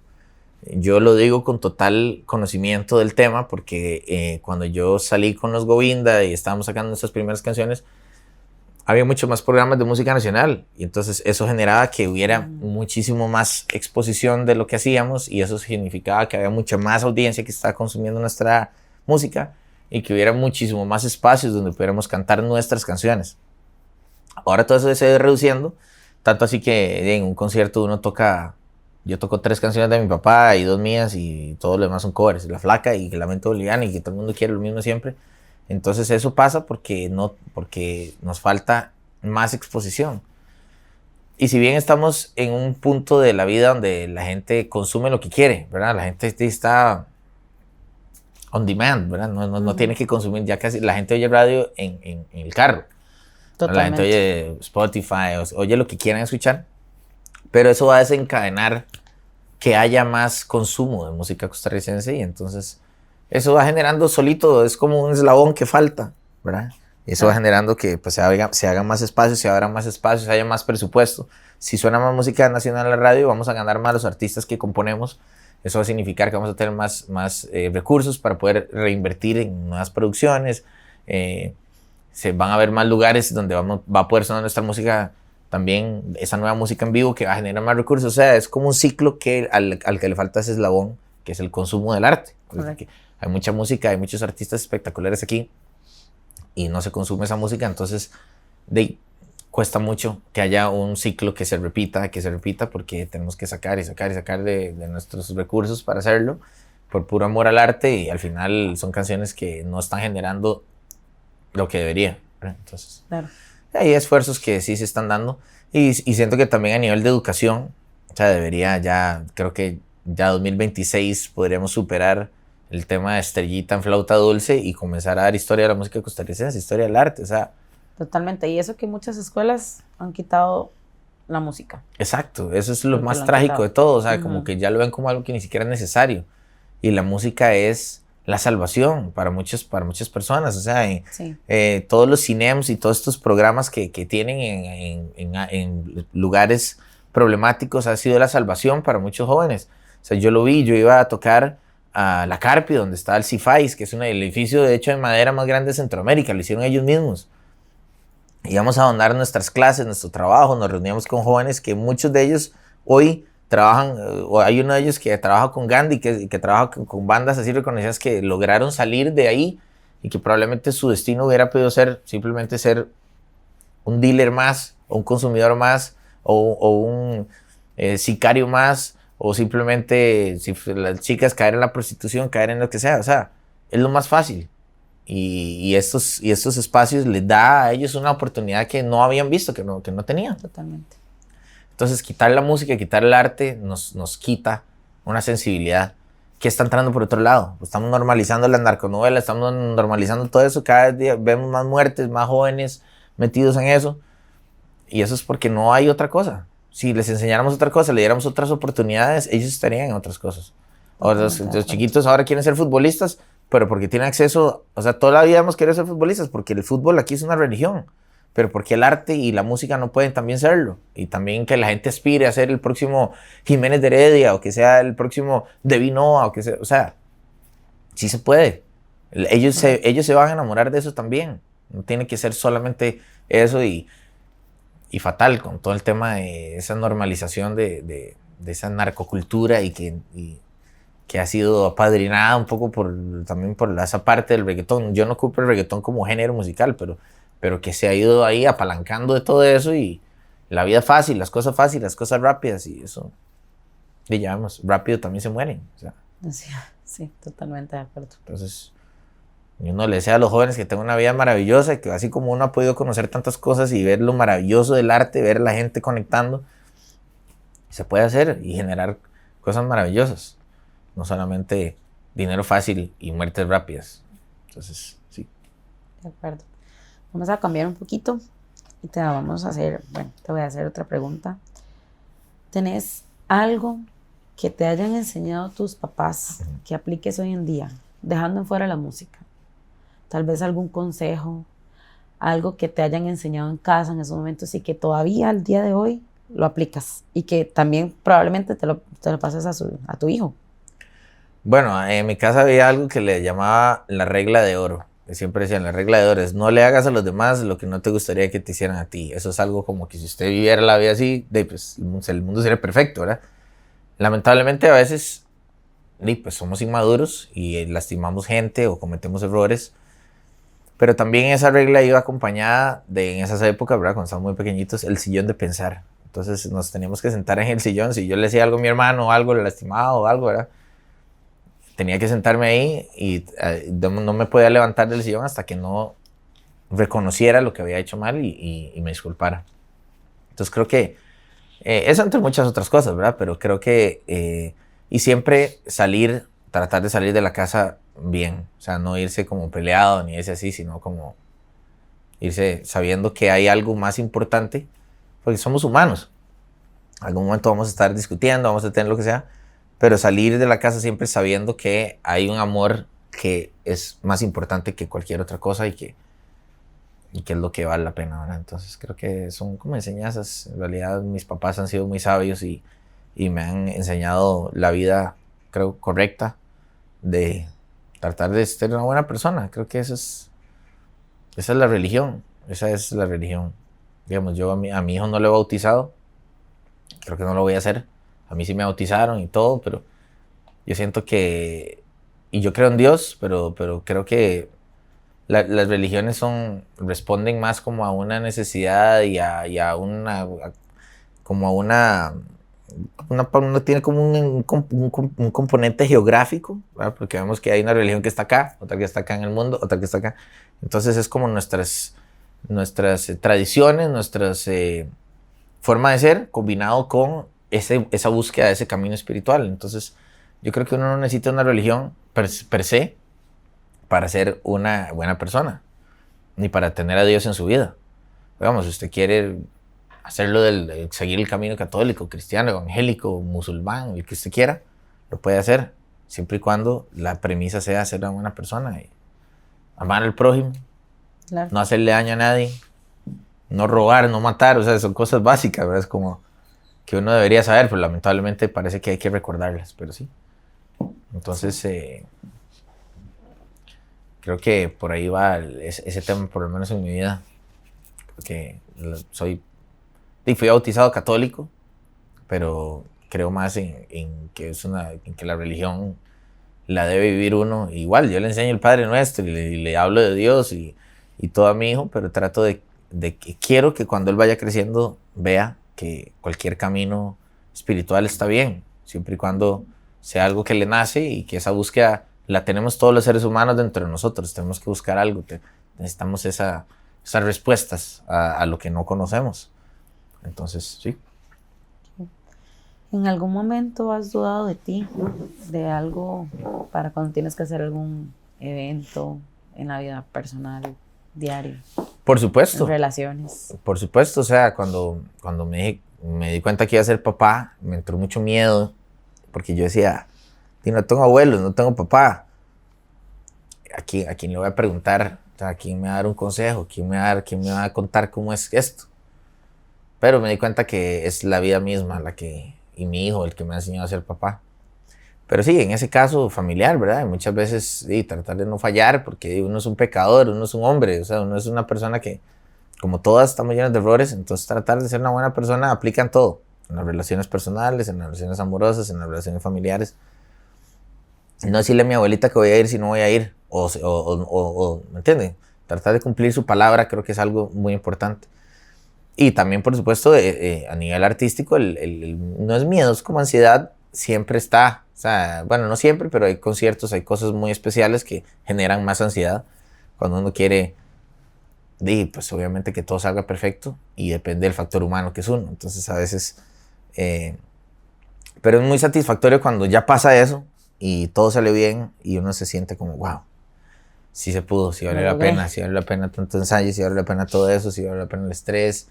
Yo lo digo con total conocimiento del tema, porque cuando yo salí con los Govinda y estábamos sacando nuestras primeras canciones, había muchos más programas de música nacional, y entonces eso generaba que hubiera muchísimo más exposición de lo que hacíamos, y eso significaba que había mucha más audiencia que estaba consumiendo nuestra música y que hubiera muchísimo más espacios donde pudiéramos cantar nuestras canciones. Ahora todo eso se ha ido reduciendo, tanto así que en un concierto yo toco 3 canciones de mi papá y 2 mías, y todo lo demás son covers, La Flaca y Lamento Boliviano, y que todo el mundo quiere lo mismo siempre. Entonces eso pasa porque nos falta más exposición. Y si bien estamos en un punto de la vida donde la gente consume lo que quiere, ¿verdad? La gente está on demand, ¿verdad? No tiene que consumir, ya casi la gente oye radio en el carro. Totalmente. La gente oye Spotify, oye lo que quieran escuchar, pero eso va a desencadenar que haya más consumo de música costarricense, y entonces eso va generando solito, es como un eslabón que falta, ¿verdad? Eso va generando que pues, se hagan más espacios, se abran más espacios, haya más presupuesto. Si suena más música nacional en la radio, vamos a ganar más los artistas que componemos. Eso va a significar que vamos a tener más recursos para poder reinvertir en nuevas producciones. Se van a ver más lugares donde va a poder sonar nuestra música también, esa nueva música en vivo, que va a generar más recursos. O sea, es como un ciclo que al que le falta ese eslabón, que es el consumo del arte. Hay mucha música, hay muchos artistas espectaculares aquí, y no se consume esa música, entonces cuesta mucho que haya un ciclo que se repita, porque tenemos que sacar y sacar y sacar de nuestros recursos para hacerlo, por puro amor al arte, y al final son canciones que no están generando lo que debería, ¿verdad? Entonces, Claro. hay esfuerzos que sí se están dando, y siento que también a nivel de educación, o sea, creo que ya 2026 podríamos superar el tema de Estrellita en flauta dulce y comenzar a dar historia de la música costarricense, historia del arte, o sea. Totalmente. Y eso que muchas escuelas han quitado la música. Exacto, eso es lo Porque más lo han trágico quitado. de todo, o sea, como que ya lo ven como algo que ni siquiera es necesario. Y la música es la salvación para muchas personas, o sea, Sí. todos los cinemas y todos estos programas que tienen en lugares problemáticos ha sido la salvación para muchos jóvenes. O sea, yo lo vi, yo iba a tocar a La Carpi, donde está el Cifais, que es un edificio de hecho de madera más grande de Centroamérica, lo hicieron ellos mismos. Íbamos a donar nuestras clases, nuestro trabajo, nos reuníamos con jóvenes que muchos de ellos hoy trabajan, o hay uno de ellos que trabaja con Gandhi, que trabaja con bandas así reconocidas que lograron salir de ahí y que probablemente su destino hubiera podido ser simplemente ser un dealer más, o un consumidor más, o un sicario más, o simplemente, si las chicas caer en la prostitución, caer en lo que sea, o sea, es lo más fácil. Y estos espacios les da a ellos una oportunidad que no habían visto, que no tenían. Totalmente. Entonces, quitar la música, quitar el arte, nos quita una sensibilidad que está entrando por otro lado. Estamos normalizando las narconovelas, estamos normalizando todo eso. Cada día vemos más muertes, más jóvenes metidos en eso. Y eso es porque no hay otra cosa. Si les enseñáramos otra cosa, le diéramos otras oportunidades, ellos estarían en otras cosas. Ahora, los chiquitos ahora quieren ser futbolistas, pero porque tienen acceso, o sea, toda la vida hemos querido ser futbolistas, porque el fútbol aquí es una religión, pero porque el arte y la música no pueden también serlo, y también que la gente aspire a ser el próximo Jiménez de Heredia, o que sea el próximo David Noah, o que sea, sí se puede. Ellos se van a enamorar de eso también, no tiene que ser solamente eso, y fatal con todo el tema de esa normalización de esa narcocultura y que ha sido apadrinada un poco también por esa parte del reggaetón. Yo no ocupo el reggaetón como género musical, pero que se ha ido ahí apalancando de todo eso, y la vida fácil, las cosas fáciles, las cosas rápidas, y eso, y ya vemos, rápido también se mueren. O sea. Sí, totalmente de acuerdo. Entonces, uno le desea a los jóvenes que tengan una vida maravillosa, y que así como uno ha podido conocer tantas cosas y ver lo maravilloso del arte, ver a la gente conectando, se puede hacer y generar cosas maravillosas. No solamente dinero fácil y muertes rápidas. Entonces, sí. De acuerdo. Vamos a cambiar un poquito y te voy a hacer otra pregunta. ¿Tenés algo que te hayan enseñado tus papás que apliques hoy en día, dejando en fuera la música? Tal vez algún consejo, algo que te hayan enseñado en casa en esos momentos y que todavía al día de hoy lo aplicas y que también probablemente te lo pases a tu hijo. Bueno, en mi casa había algo que le llamaba la regla de oro. Que siempre decían, la regla de oro es: no le hagas a los demás lo que no te gustaría que te hicieran a ti. Eso es algo como que si usted viviera la vida así, pues el mundo sería perfecto, ¿verdad? Lamentablemente a veces pues somos inmaduros y lastimamos gente o cometemos errores. Pero también esa regla iba acompañada en esas épocas, ¿verdad? Cuando estábamos muy pequeñitos, el sillón de pensar. Entonces nos teníamos que sentar en el sillón. Si yo le decía algo a mi hermano o algo, le lastimaba o algo, ¿verdad? Tenía que sentarme ahí y no me podía levantar del sillón hasta que no reconociera lo que había hecho mal y me disculpara. Entonces creo que eso entre muchas otras cosas, ¿verdad? Pero creo que y siempre tratar de salir de la casa bien. O sea, no irse como peleado ni irse así, sino como irse sabiendo que hay algo más importante, porque somos humanos. En algún momento vamos a estar discutiendo, vamos a tener lo que sea, pero salir de la casa siempre sabiendo que hay un amor que es más importante que cualquier otra cosa y que es lo que vale la pena, ¿verdad? Entonces creo que son como enseñanzas. En realidad mis papás han sido muy sabios y me han enseñado la vida, creo, correcta, de tratar de ser una buena persona. Creo que esa es la religión. Esa es la religión. Digamos, yo a mi hijo no lo he bautizado. Creo que no lo voy a hacer. A mí sí me bautizaron y todo, pero yo siento que... Y yo creo en Dios, pero creo que las religiones responden más como a una necesidad y a uno tiene como un componente geográfico, ¿verdad? Porque vemos que hay una religión que está acá, otra que está acá en el mundo, otra que está acá. Entonces es como nuestras tradiciones, nuestras forma de ser, combinado con esa búsqueda de ese camino espiritual. Entonces yo creo que uno no necesita una religión per se para ser una buena persona, ni para tener a Dios en su vida. Digamos, si usted quiere hacerlo seguir el camino católico, cristiano, evangélico, musulmán, el que usted quiera, lo puede hacer, siempre y cuando la premisa sea ser una buena persona y amar al prójimo, claro, no hacerle daño a nadie, no robar, no matar, o sea, son cosas básicas, ¿verdad? Es como que uno debería saber, pero lamentablemente parece que hay que recordarlas, pero sí. Entonces, creo que por ahí va ese tema, por lo menos en mi vida, porque fui bautizado católico, pero creo más en que la religión la debe vivir uno. Igual, yo le enseño el Padre Nuestro y le hablo de Dios y todo a mi hijo, pero trato de que quiero que cuando él vaya creciendo vea que cualquier camino espiritual está bien, siempre y cuando sea algo que le nace y que esa búsqueda la tenemos todos los seres humanos dentro de nosotros. Tenemos que buscar algo, necesitamos esas respuestas a lo que no conocemos. Entonces, sí. ¿En algún momento has dudado de ti, de algo para cuando tienes que hacer algún evento en la vida personal, diario? Por supuesto. En relaciones. Por supuesto, o sea, cuando me di cuenta que iba a ser papá, me entró mucho miedo, porque yo decía, no tengo abuelos, no tengo papá. ¿A quién le voy a preguntar? O sea, ¿a quién me va a dar un consejo? ¿Quién me va a contar cómo es esto? Pero me di cuenta que es la vida misma y mi hijo el que me ha enseñado a ser papá. Pero sí, en ese caso familiar, ¿verdad? Y muchas veces tratar de no fallar, porque uno es un pecador, uno es un hombre, o sea, uno es una persona que, como todas, estamos llenos de errores. Entonces tratar de ser una buena persona aplica en todo, en las relaciones personales, en las relaciones amorosas, en las relaciones familiares. No decirle a mi abuelita que voy a ir si no voy a ir, ¿me entienden? Tratar de cumplir su palabra creo que es algo muy importante. Y también, por supuesto, a nivel artístico, no es miedo, es como ansiedad, siempre está. O sea, bueno, no siempre, pero hay conciertos, hay cosas muy especiales que generan más ansiedad. Cuando uno quiere, pues obviamente que todo salga perfecto y depende del factor humano que es uno. Entonces, a veces, pero es muy satisfactorio cuando ya pasa eso y todo sale bien y uno se siente como, wow, sí se pudo, sí valió la pena, sí valió la pena tanto ensayo, sí valió la pena todo eso, sí valió la pena el estrés.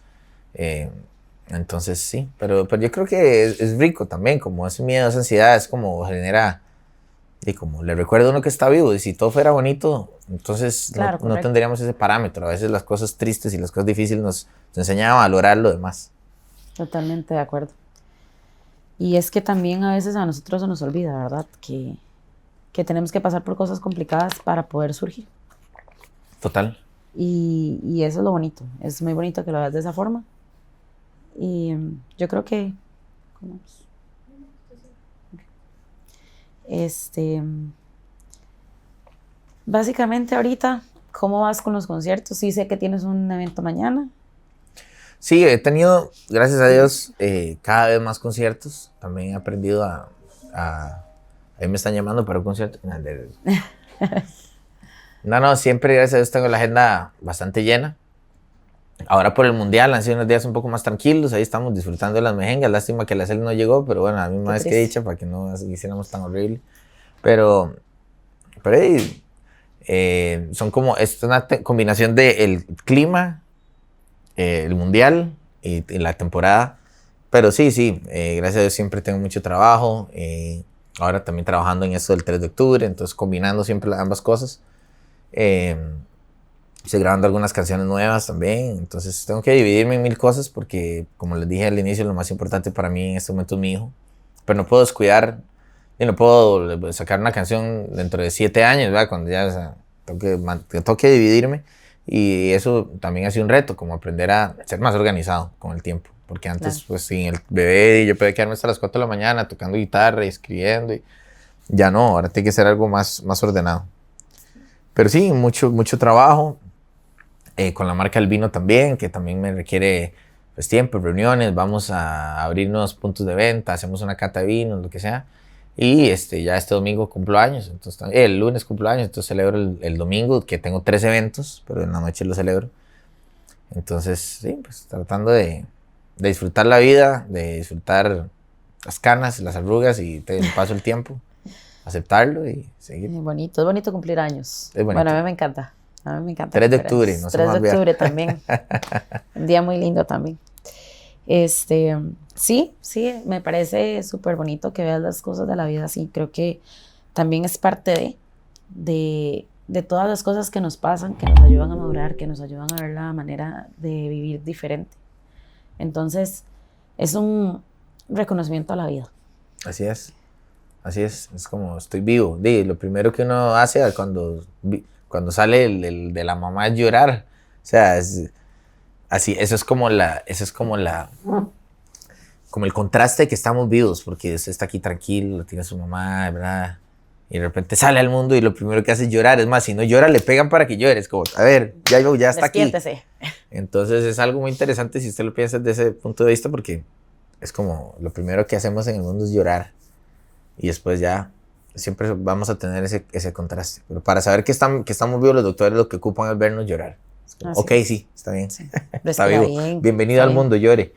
Entonces sí, pero yo creo que es rico también, como ese miedo, esa ansiedad, es como genera, y como le recuerda a uno que está vivo, y si todo fuera bonito, entonces claro, no tendríamos ese parámetro. A veces las cosas tristes y las cosas difíciles nos enseñan a valorar lo demás. Totalmente de acuerdo. Y es que también a veces a nosotros se nos olvida, ¿verdad? Que tenemos que pasar por cosas complicadas para poder surgir. Total. Y eso es lo bonito, es muy bonito que lo veas de esa forma. Y yo creo que básicamente ahorita, ¿cómo vas con los conciertos? Sí sé que tienes un evento mañana. Sí, he tenido, gracias a Dios, cada vez más conciertos. También he aprendido ahí me están llamando para un concierto. No, siempre, gracias a Dios, tengo la agenda bastante llena. Ahora por el Mundial han sido unos días un poco más tranquilos, ahí estamos disfrutando de las mejengas. Lástima que la CEL no llegó, pero bueno, a mí más que dicha para que no hiciéramos tan horrible. Pero son como, es una combinación del clima, el Mundial y la temporada. Pero sí, gracias a Dios siempre tengo mucho trabajo. Ahora también trabajando en esto del 3 de octubre, entonces combinando siempre ambas cosas. Estoy grabando algunas canciones nuevas también, entonces tengo que dividirme en 1000 cosas porque, como les dije al inicio, lo más importante para mí en este momento es mi hijo. Pero no puedo descuidar, y no puedo sacar una canción dentro de 7 años, ¿verdad? Cuando ya, o sea, tengo que dividirme, y eso también ha sido un reto, como aprender a ser más organizado con el tiempo. Porque antes, claro, pues sin el bebé, yo podía quedarme hasta las 4 de la mañana tocando guitarra y escribiendo, y ya no, ahora tiene que ser algo más ordenado. Pero sí, mucho trabajo. Con la marca del vino también, que también me requiere pues, tiempo, reuniones. Vamos a abrir nuevos puntos de venta, hacemos una cata de vinos, lo que sea. Y ya este domingo cumplo años, entonces, el lunes cumplo años, entonces celebro el domingo, que tengo 3 eventos, pero en la noche lo celebro. Entonces, sí, pues tratando de disfrutar la vida, de disfrutar las canas, las arrugas y paso el tiempo, aceptarlo y seguir. Es bonito cumplir años. Es bonito. Bueno, a mí me encanta. 3 de octubre, no se 3 me de olvida. octubre también. Un día muy lindo también. Sí, me parece súper bonito que veas las cosas de la vida así. Creo que también es parte de todas las cosas que nos pasan, que nos ayudan a madurar, que nos ayudan a ver la manera de vivir diferente. Entonces, es un reconocimiento a la vida. Así es, es como estoy vivo. Lo primero que uno hace cuando sale de la mamá es llorar. O sea, es así, eso es como el contraste de que estamos vivos, porque usted está aquí tranquilo, tiene su mamá, ¿verdad? Y de repente sale al mundo y lo primero que hace es llorar. Es más, si no llora, le pegan para que llore. Es como, a ver, ya está aquí. Despiértese. Entonces es algo muy interesante si usted lo piensa desde ese punto de vista, porque es como lo primero que hacemos en el mundo es llorar. Y después ya siempre vamos a tener ese contraste. Pero para saber que estamos vivos, los doctores lo que ocupan es vernos llorar. Es como, ok, sí, está bien. Sí. Está vivo. Bien, Bienvenido al mundo, llore.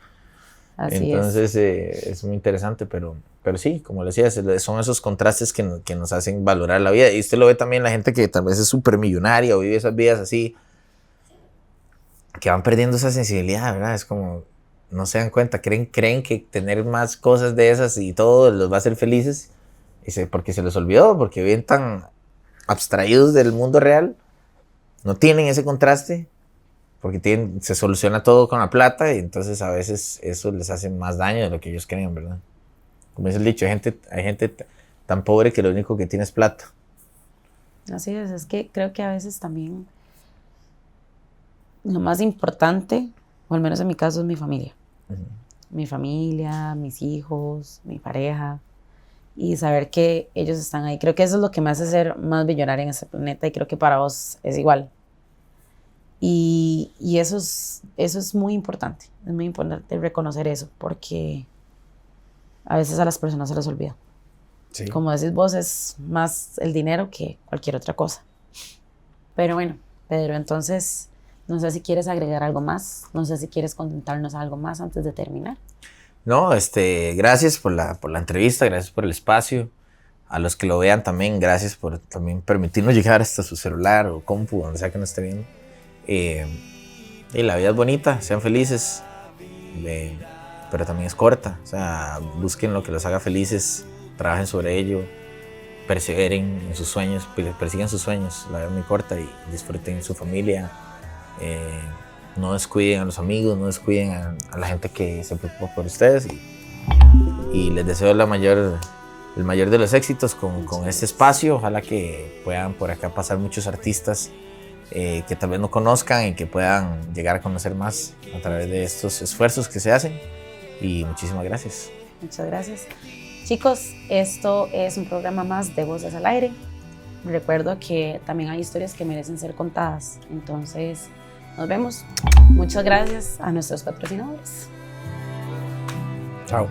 Así Entonces es muy interesante, pero sí, como le decía, son esos contrastes que nos hacen valorar la vida. Y usted lo ve también la gente que tal vez es súper millonaria o vive esas vidas así, que van perdiendo esa sensibilidad, ¿verdad? Es como, no se dan cuenta, creen que tener más cosas de esas y todo los va a hacer felices, porque se les olvidó, porque viven tan abstraídos del mundo real, no tienen ese contraste, porque se soluciona todo con la plata y entonces a veces eso les hace más daño de lo que ellos creen, ¿verdad? Como dice el dicho, hay gente tan pobre que lo único que tiene es plata. Así es que creo que a veces también lo más importante, o al menos en mi caso, es mi familia. Uh-huh. Mi familia, mis hijos, mi pareja, y saber que ellos están ahí. Creo que eso es lo que me hace ser más millonaria en este planeta y creo que para vos es igual. Y eso es muy importante. Es muy importante reconocer eso, porque a veces a las personas se les olvida. Sí. Como decís vos, es más el dinero que cualquier otra cosa. Pero bueno, Pedro, entonces, no sé si quieres agregar algo más. No sé si quieres contarnos algo más antes de terminar. No, gracias por la entrevista, gracias por el espacio. A los que lo vean también, gracias por también permitirnos llegar hasta su celular o compu, donde sea que nos esté viendo. Y la vida es bonita, sean felices, pero también es corta. O sea, busquen lo que los haga felices, trabajen sobre ello, perseveren en sus sueños, persigan sus sueños. La vida es muy corta y disfruten su familia. No descuiden a los amigos, no descuiden a la gente que se preocupa por ustedes. Y les deseo el mayor de los éxitos con este espacio. Ojalá que puedan por acá pasar muchos artistas que tal vez no conozcan y que puedan llegar a conocer más a través de estos esfuerzos que se hacen. Y muchísimas gracias. Muchas gracias. Chicos, esto es un programa más de Voces al Aire. Recuerdo que también hay historias que merecen ser contadas. Entonces, nos vemos. Muchas gracias a nuestros patrocinadores. Chao.